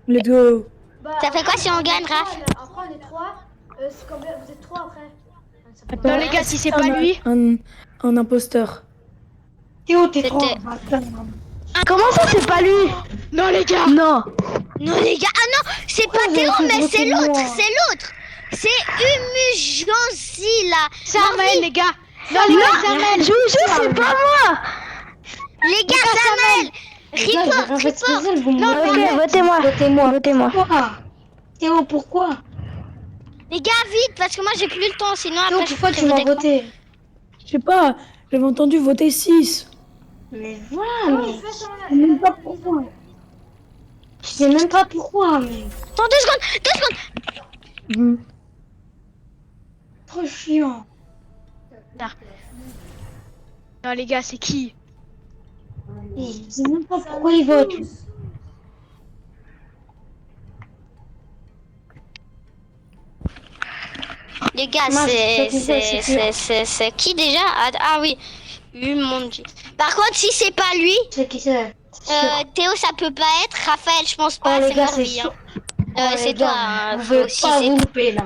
Let's go. Bah, Ça fait quoi si on gagne, après, Raph? Après on est 3, c'est combien? Vous êtes 3 après. Ça peut Attends. Non, les gars, si c'est pas lui. Un imposteur. Théo, t'es C'était- trop. Comment ça, c'est pas lui? Non, les gars. Non. Non, les gars. Ah non, c'est pas Théo, mais c'est l'autre. C'est l'autre. C'est Umujansi, là. C'est Amel, les gars. Non, les gars, c'est Amel. Je vous jure, c'est pas moi. Les gars, c'est Amel. Report. Ok, votez-moi. Votez-moi. Pourquoi Théo, pourquoi Les gars, vite, parce que moi j'ai plus le temps, sinon Théo, après je pourquoi peux tu m'as voter. voté Je sais pas, j'avais entendu voter 6. Mais voilà, mais je sais même pas pourquoi. Je sais même pas pourquoi, mais Attends, 2 secondes, 2 secondes. trop chiant. Non, les gars, c'est qui? Et je sais même pas pourquoi ils votent. Les gars, Moi, je sais c'est qui déjà? Ah oui, mon Dieu. Par contre, si c'est pas lui, C'est qui c'est Théo ça peut pas être, Raphaël je pense pas, Oh, les c'est gars, mort c'est lui. sûr. C'est les toi, gars, hein, vous Flo pouvez aussi, pas c'est vous louper là.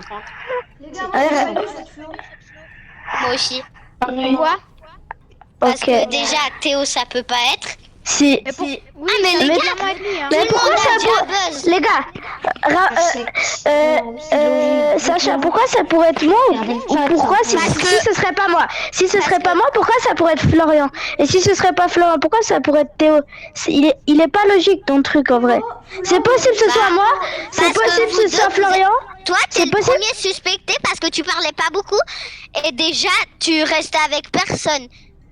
Les gars, moi, j'ai pas lu cette Flo. moi aussi. Pourquoi? Parce Ok. que déjà, Théo ça peut pas être. Si. Oui, Ah, mais les mais gars, clairement être lui, hein. Mais pourquoi monde ça a dit pour... à Buzz. Les gars, Sacha, pourquoi ça pourrait être moi ou pourquoi si ce serait pas moi? Si ce serait pas moi, pourquoi ça pourrait être Florian? Et si ce serait pas Florian, pourquoi ça pourrait être Théo? Il est pas logique ton truc en vrai. C'est possible que ce soit moi, c'est parce que possible vous que ce soit deux, Florian. Toi, t'es C'est le possible. premier suspecté parce que tu parlais pas beaucoup. Et déjà, tu restais avec personne.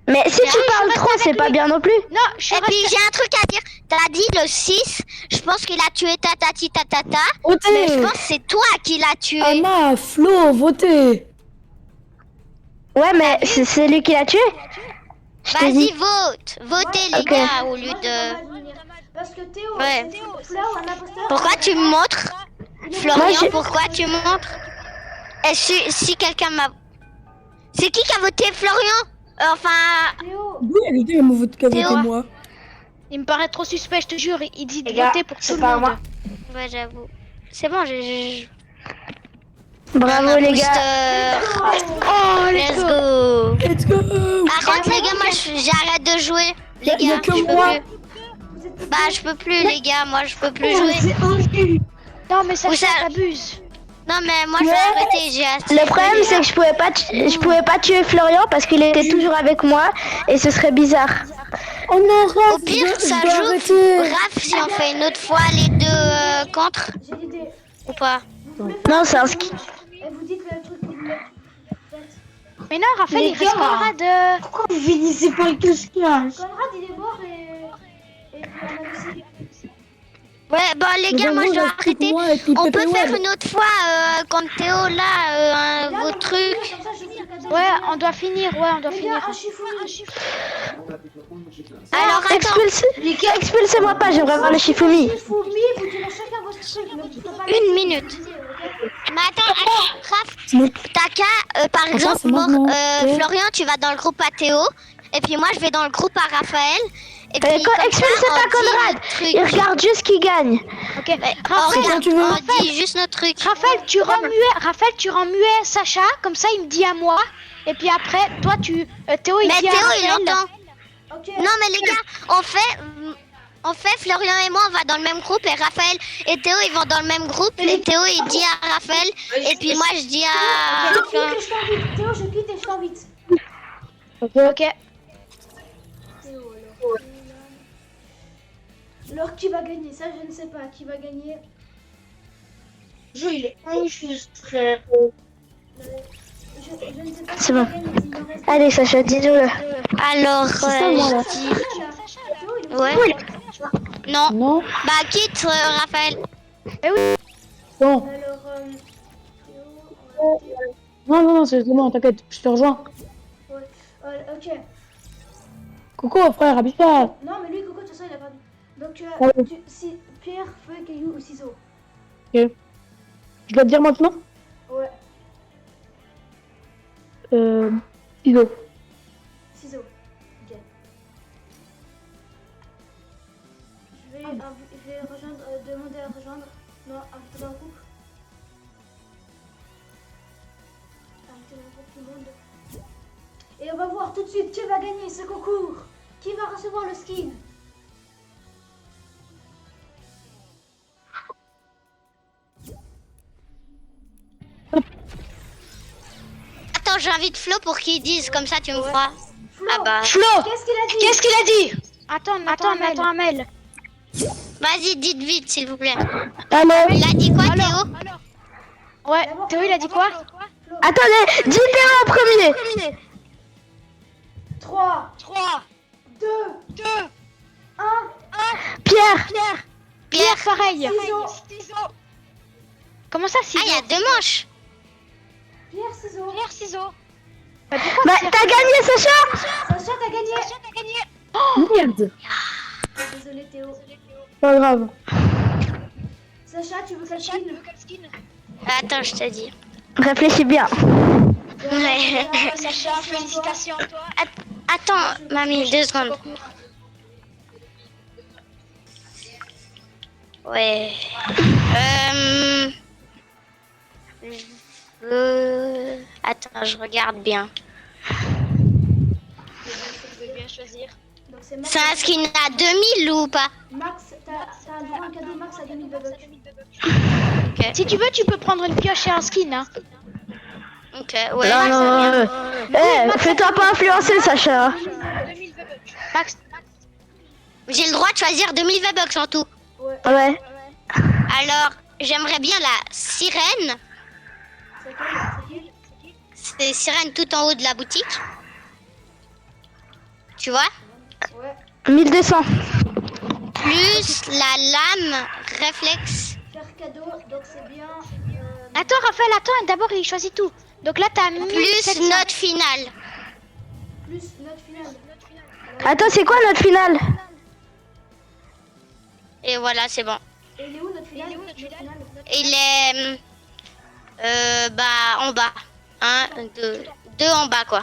Mais si tu parles trop, c'est pas bien non plus. Non, je suis Et puis restée... j'ai un truc à dire. T'as dit le 6, je pense qu'il a tué tatati tatata. Mais je Votez. pense que c'est toi qui l'as tué. Anna, Flo, votez. Ouais, mais c'est lui qui l'a tué. Je t'ai Vas-y, dit. vote. Votez les Ok. gars au lieu Moi, de... j'aimerais mal venir. Parce que Théo, Ouais. c'est Flo, un imposteur. Pourquoi tu me montres Florian, Moi, j'ai- pourquoi tu me montres? Et si quelqu'un m'a... C'est qui a voté Florian? Enfin... Théo, Oui, elle était qu'a voté Théo. moi. Il me paraît trop suspect, je te jure. Il dit de Les gars, voter pour tout c'est le pas monde. moi. Ouais, j'avoue. C'est bon, j'ai... Bravo les gars. Oh, Let's go. Let's go. Par contre, les gars, moi, j'arrête de jouer. Les Y a gars, que je peux moi. plus. Bah, je peux plus, les gars. Moi, je peux plus jouer. Non, mais ça, Où ça ça t'abuse. Non, mais moi, je vais arrêter. J'ai assez. Le problème c'est que je pouvais pas tuer Florian parce qu'il était toujours avec moi et ce serait bizarre. Oh non, Raph, Au pire, je ça dois joue. arrêter. Raph, si on fait une autre fois les deux contre j'ai l'idée. ou pas? Non, c'est un ski. Et vous dites le truc que vous faites. Mais non, Raphaël, Les il reste gars. Conrad. Pourquoi vous finissez par le cache-cache Conrad, il est mort et Conrad aussi. Ouais, bon, les gars, moi, je dois arrêter. On peut faire une... une autre fois contre Théo, là, vos trucs. Comme ça, j'ai plus qu'à dire. Ouais, on doit finir. Ouais, on doit Les gars, finir. un Shifumi. Alors, attends. Expulsez-moi pas, j'aimerais voir le Shifumi. Shifumi, vous direz chacun votre truc. Mais vous pouvez pas Une laisser minute. utiliser, ok Mais attends, Raph, t'as qu'à, par exemple, c'est maintenant. Ouais. Florian, tu vas dans le groupe à Théo, et puis moi, je vais dans le groupe à Raphaël. Et puis, comme ça, Expulsez on pas dit Conrad. notre truc. Il regarde juste qui gagne. Ok. On Raphaël, regarde, tu veux. on dit juste notre truc. Raphaël, tu rends muet Sacha. Comme ça, il me dit à moi. Et puis après, toi, tu... Théo, il Mais dit Théo, à il Raphaël. entend. Ok. Non, mais les gars, on fait Florian et moi, on va dans le même groupe, et Raphaël et Théo, ils vont dans le même groupe, et Théo, il dit à Raphaël, et puis moi, je dis à... Je quitte et je t'invite. Théo, je quitte et je t'invite. Ok. Théo, alors. Alors, qui va gagner? Ça, je ne sais pas. Qui va gagner? Le jeu, il est injuste, frère. Je ne sais pas C'est qui va bon. gagner. Il en reste Allez Sacha, dis-nous-le. Alors, Théo, il est ouais. Non. Non. Bah, quitte, Raphaël. Bon. Alors, Non, c'est bon, t'inquiète, je te rejoins. ouais. Ok. Coucou, frère, habite pas. Non, mais lui, Coco, de toute façon, il a perdu. Donc, Ouais. si pierre, feu, caillou ou ciseaux. Je dois te dire maintenant Ouais, Ciseaux. ciseaux. Ok. Je vais rejoindre, demander à rejoindre. Non, inviter dans le groupe. Inviter dans le groupe tout le monde. Et on va voir tout de suite qui va gagner ce concours. Qui va recevoir le skin. attends, j'invite Flo pour qu'il dise, comme ça tu me crois. Flo, Ah bah. Flo, qu'est-ce qu'il a dit? qu'est-ce qu'il a dit? Attends, on attend un mail. Vas-y, dites vite, s'il vous plaît. Alors, Il a dit quoi, Théo? Ouais, Théo, il a dit quoi? Attendez, dis Théo en premier. 3, 2, 1, Pierre. Pierre, pareil. ciseaux. Comment ça, Ah, il y a 2 manches. Pierre, ciseaux. Bah, pourquoi Bah, Pierre t'as gagné, Sacha. Sacha, t'as gagné. merde. Désolé, Théo. Pas grave. Sacha, tu veux quel skin? Attends, je te dis. Réfléchis bien. Ouais. Sacha, félicitations. Attends, mamie, 2 secondes. Ouais. Attends, je regarde bien. Donc c'est Max. C'est un skin à 2000 ou pas? Max, t'as un droit à un cadeau Max à 2000 V-Bucks. Ok. Si tu veux, tu peux prendre une pioche et un skin, hein. Ok, ouais. Non. Fais-toi pas influencer, Sacha. Max, J'ai le droit de choisir 2000 V-Bucks en tout. Ouais. Alors, j'aimerais bien la sirène. C'est sirène tout en haut de la boutique. Tu vois? 1200. Plus la lame réflexe. Faire cadeau, donc c'est bien. attends, Raphaël, attends, d'abord, il choisit tout. Donc là, t'as Plus 1700. note finale. Plus note finale. Attends, c'est quoi notre finale? Et voilà, c'est bon. Et il est où notre finale? Il est bah en bas. 1, 2 en bas quoi.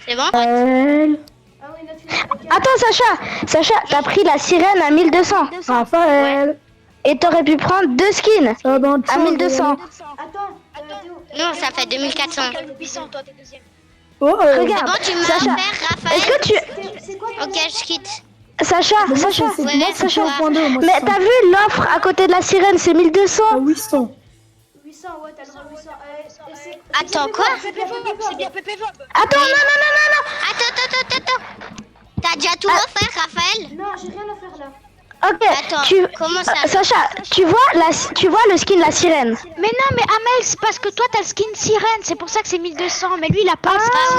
C'est bon? Ah oui, note finale. ok. Attends, Sacha, t'as pris la sirène à 1200. Raphaël. Et t'aurais pu prendre 2 skins Ça va dans le à champ, 1200. Attends, Théo. Non, ça fait 2400. 800, toi, t'es deuxième. Oh, C'est Regarde, bon, tu m'as Sacha, offert, Raphaël? est-ce que tu... Théo, c'est quoi ton Ok, je quitte. Sacha, c'est Ouais, moi, c'est Sacha. 1.2, moi, mais c'est t'as vu l'offre à côté de la sirène, c'est 1200. à 800. 800, ouais, t'as le droit 800. Et c'est- Attends, quoi? C'est bien Pépé Bob. Attends, non. Attends. T'as déjà tout offert, Raphaël? Non, j'ai rien à faire là. Ok, Attends, comment ça? Sacha, tu vois le skin la sirène. Mais non, mais Amel, c'est parce que toi, t'as le skin sirène. C'est pour ça que c'est 1200. Mais lui, il a pas le skin. Ah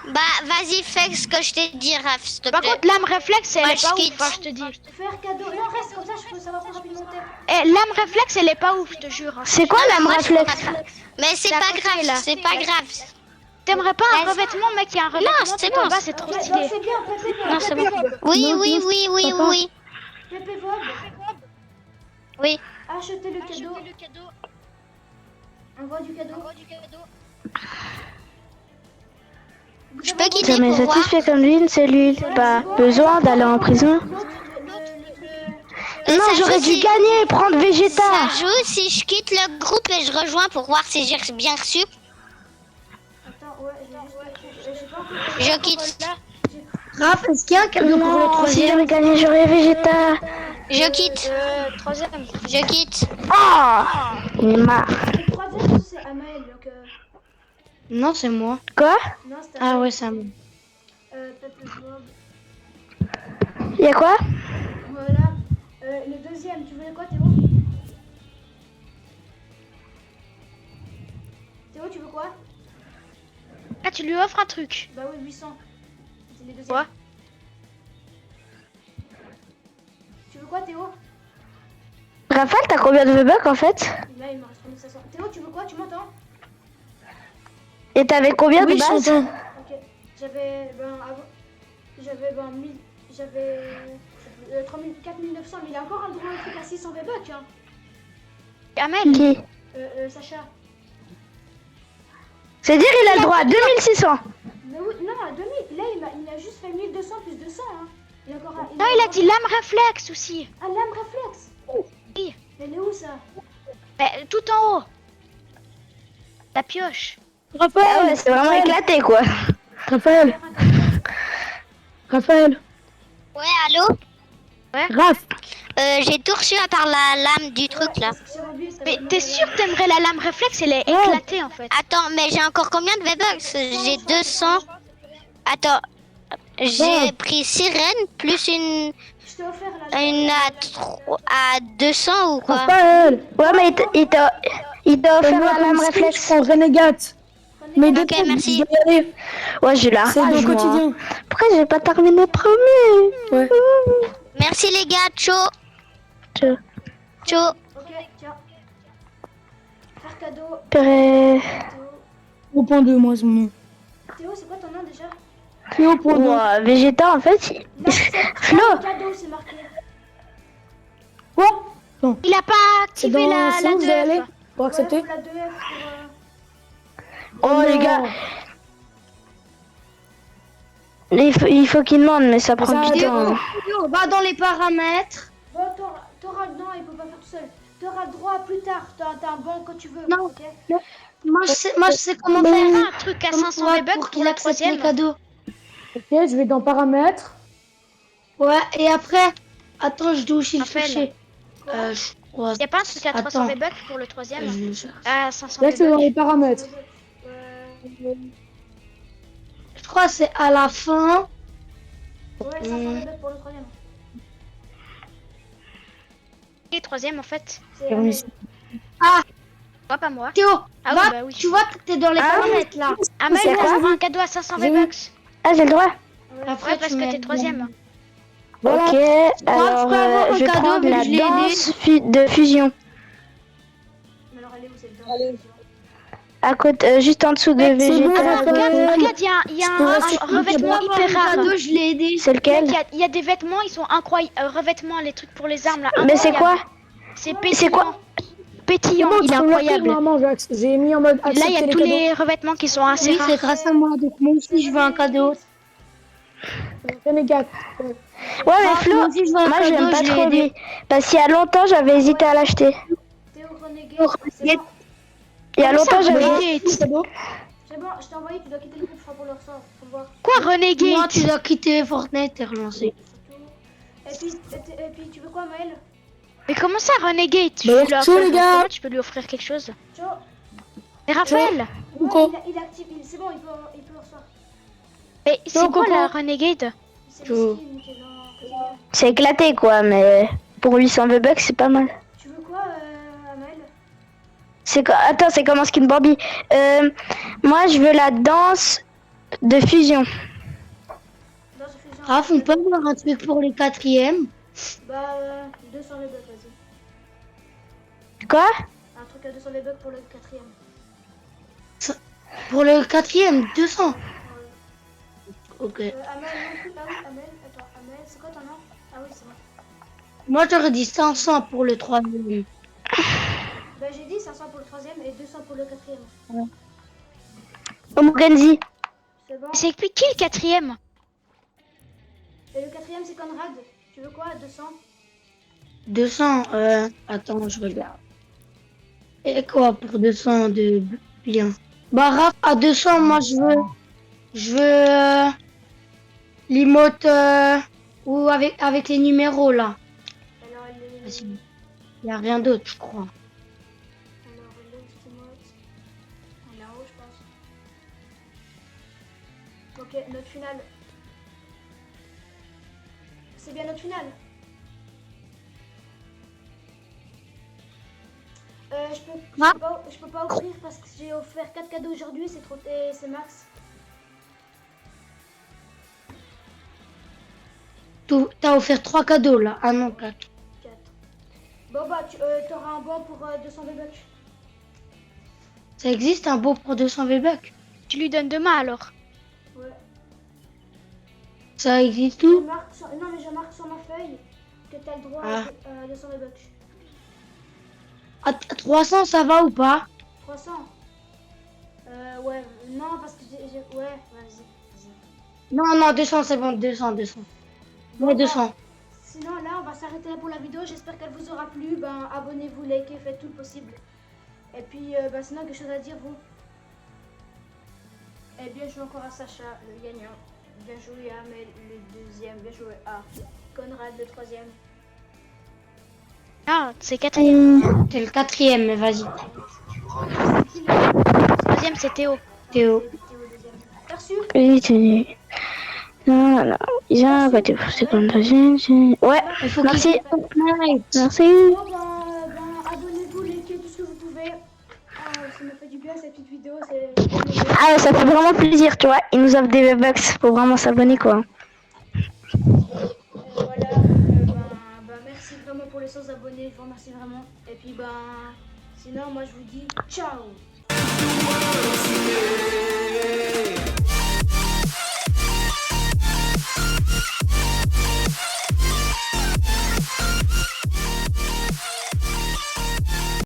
oui. Bah, vas-y, fais ce que je t'ai dit, Raph, s'il te Par plaît. contre, l'âme réflexe, elle Moi, est pas je ouf, quitte. hein, je te dis. Faire cadeau. Non, reste comme ça, je peux savoir plus rapidement monter. Eh, l'âme réflexe, elle est pas ouf, je te jure. hein. C'est quoi Non, mais l'âme moi, je réflexe? comprends pas. Mais c'est C'est à pas côté, grave, là. c'est pas grave. T'aimerais pas un Vas-y. revêtement, mec? Il y a un revêtement c'est tout en bon. bas, c'est trop Ouais, stylé. donc c'est bien Pépé Bob. Non, c'est bon. Pépé Bob. Oui. Pépé Bob. Oui. Achetez le cadeau. Envoie du cadeau. Vous Je avez peux quitter Jamais pour voir. satisfait comme lui, une cellule. Pas besoin d'aller en prison. Non, Ça j'aurais joue dû si- gagner et prendre Vegeta. Ça joue si je quitte le groupe et je rejoins pour voir si j'ai bien reçu. Attends, ouais, j'ai pas encore. Je quitte. Raph, est-ce qu'il y a un cadeau pour le Non, si troisième? j'aurais gagné, j'aurais Vegeta. Je quitte. Troisième. Je quitte. Oh, il est marre. Le troisième, c'est Amael. Donc, Non, c'est moi. Quoi? non, c'est Ah ouais, c'est à moi. Pépé Bob. Y'a quoi? Voilà. Le deuxième, tu voulais quoi, Théo? Théo, tu veux quoi? Ah, tu lui offres un truc. Bah oui, 800. C'est les deuxièmes. Quoi? Tu veux quoi, Théo? Raphaël, t'as combien de V-Bucks en fait? Là, il me reste 3500. Théo, tu veux quoi? Tu m'entends? Et t'avais combien de Oui, je base? t'entends. Ok. J'avais, j'avais, 1000, j'avais 4900, mais il a encore un droit à un truc à 600 V-Bucks, hein. Amel, Qui? Sacha. C'est dire il a le droit à 2600. Mais oui, non, à 2000. Là, il a juste fait 1200 plus 200, hein. Il a encore un. non, il a dit l'âme réflexe aussi. Ah, lame réflexe. Oui. Elle est où, ça? Tout en haut. La pioche. Ah ouais, c'est vraiment éclaté quoi. Raphaël. Raphaël. Ouais, allô? Raph. J'ai tout reçu à part la lame du truc là. Parce que sur Mobius, t'as Mais vraiment t'es la sûr lame. que t'aimerais la lame réflexe? Elle est éclatée en fait. Attends, mais j'ai encore combien de V-Bucks? J'ai 200. Attends, j'ai pris sirène plus une Je t'ai offert la à 200 ou quoi? Raphaël, Ouais, mais il t'a offert moi la lame comme si je réflexe. prends Renegade. Mais Ok, détends, merci. je vais y aller. Ouais, j'ai la C'est rage, au moi. quotidien. Pourquoi j'ai pas terminé premier? Ouais. Merci les gars, ciao. Ciao. Ciao. Ok, tiens. Faire cadeau. Purée. Théo. 0.2, moi, c'est mon nom. Théo, c'est quoi ton nom déjà? Théo point deux. Ouah, Vegeta, en fait, Flo. Cadeau, c'est marqué. Quoi? Il a pas C'est activé dans... la C'est où vous allez aller 2F. pour accepter? Ouais, faut la 2F Oh, les non. gars. Il faut qu'il demande, mais ça prend ça, du temps. Théo, va dans les paramètres. Bon, non, il peut pas faire tout seul. T'auras le droit plus tard. T'as un banc que tu veux. Non. Ok. Moi je sais comment faire. Un truc à 500 V-Bucks pour pour qu'il le accepte les troisième. cadeaux. Ok, je vais dans paramètres. Ouais, et après, attends, je dois aussi le Raphaël. chercher. Je crois. Y a pas un truc à 300 Attends. V-Bucks pour le troisième? Je le cherche. À 500 Là, c'est dans les V-Bucks. paramètres. Je crois que c'est à la fin. Ouais, 500 V-Bucks pour le troisième. Et troisième en fait. C'est Permis. Moi, pas moi. Théo, Ah va, oui, bah oui. tu vois que t'es dans les paramètres là. Amel, C'est moi quoi j'aurai un cadeau à 500 J'ai V-Bucks. Ah, j'ai le droit. Après, parce que t'es troisième. Voilà. Ok, alors peux avoir un je vais cadeau, prendre vu la que je l'ai aidé. danse de fusion. Mais alors, elle est où cette danse? À côté, juste en dessous de c'est Vegeta. bon, Raphaël. Regarde, il y a un revêtement hyper rare. Cadeau, je l'ai aidé. C'est lequel? Il y a des vêtements, ils sont incroyables. Revêtements, les trucs pour les armes là. Mais c'est quoi? C'est C'est quoi? pétillant, Bon, il est tu peux me le faire, incroyable. maman, j'ai mis en mode Là, il y accepter a les tous cadeaux. les revêtements qui sont assez Oui, rares. c'est grâce à moi. Donc moi aussi, je veux un cadeau. Renegade. Ouais, mais Flo, moi aussi, je veux un moi cadeau, j'aime pas je l'ai trop aidé. lui. Parce qu'il y a longtemps, j'avais hésité à l'acheter. Théo Renegade. C'est bon. Il y a longtemps, j'avais. Renegade. C'est bon, je t'ai envoyé, tu dois quitter le groupe, je crois, pour leur sort. Faut voir. Quoi, Moi, Renegade? tu dois quitter Fortnite et relancer. Et puis, tu veux quoi, Maël? Mais comment ça, Renegade? Bah, ciao, les gars. Comment tu peux lui offrir quelque chose? Ciao. Et Raphaël? Coucou. Il est actif, c'est bon, il peut recevoir. Mais c'est Ciao, quoi Coco. la Renegade? C'est le skin qui est dans... C'est éclaté quoi, mais pour 800 V-Bucks, c'est pas mal. Tu veux quoi, Maël? C'est quoi? Attends, c'est comment skin Bambi? Moi, je veux la danse de fusion. Dans ce fusion. Raph, on peut avoir un truc pour les quatrièmes? Bah, 200 V-Bucks, vas-y. Quoi? Un truc à 200 V-Bucks pour le quatrième. Pour le quatrième, 200. Ok. Amel, non plus. Ah oui, Amel. Attends, Amel, c'est quoi ton nom? Ah oui, c'est bon. Moi, j'aurais dit 500 pour le troisième. Bah, j'ai dit 500 pour le troisième et 200 pour le quatrième. Omugenzi. C'est bon. C'est qui le quatrième? Et le quatrième, c'est Conrad. Tu veux quoi, 200? 200, attends, je regarde. Et quoi pour 200 de bien? Bah, Raph, à 200, moi, je veux l'emote ou avec les numéros, là. Alors, elle est... Vas-y. Il n'y a rien d'autre, je crois. Alors, elle est cette emote. Elle est en haut, je pense. Ok, notre finale. C'est bien notre finale. Je peux pas offrir parce que j'ai offert 4 cadeaux aujourd'hui, c'est trop, et c'est max. T'as offert 3 cadeaux, là. Ah non, 4. 4. Bon bah, t'auras un bon pour 200 V-Bucks. Ça existe un beau pour 200 V-Bucks? Tu lui donnes demain alors. Ouais. Ça existe où? Non mais je marque sur ma feuille que t'as le droit Ah. à 200 V-Bucks. À 300, ça va ou pas? 300. Ouais, non parce que ouais, vas-y. Non, non, 200, c'est bon, 200. Ouais, 200. Sinon là, on va s'arrêter là pour la vidéo. J'espère qu'elle vous aura plu. Ben, abonnez-vous, likez, faites tout le possible. Et puis, sinon, quelque chose à dire, vous? Et bien joué encore à Sacha, le gagnant. Bien joué à Amel, le deuxième. Bien joué à Conrad, le troisième. Ah, c'est quatrième. T'es le quatrième, mais vas-y. Troisième, c'est Théo. Théo. Perçu? Non, non, j'ai arrêté pour secondes. Ouais, Il faut merci. Merci. Bon, abonnez-vous, likez tout ce que vous pouvez. Ah, ça me fait du bien cette petite vidéo. Ah, ça fait vraiment plaisir, tu vois. Ils nous offrent des V-Bucks pour vraiment s'abonner, quoi. Voilà. Merci vraiment pour les 100 abonnés. Je vous remercie vraiment. Et puis, sinon, moi, je vous dis ciao.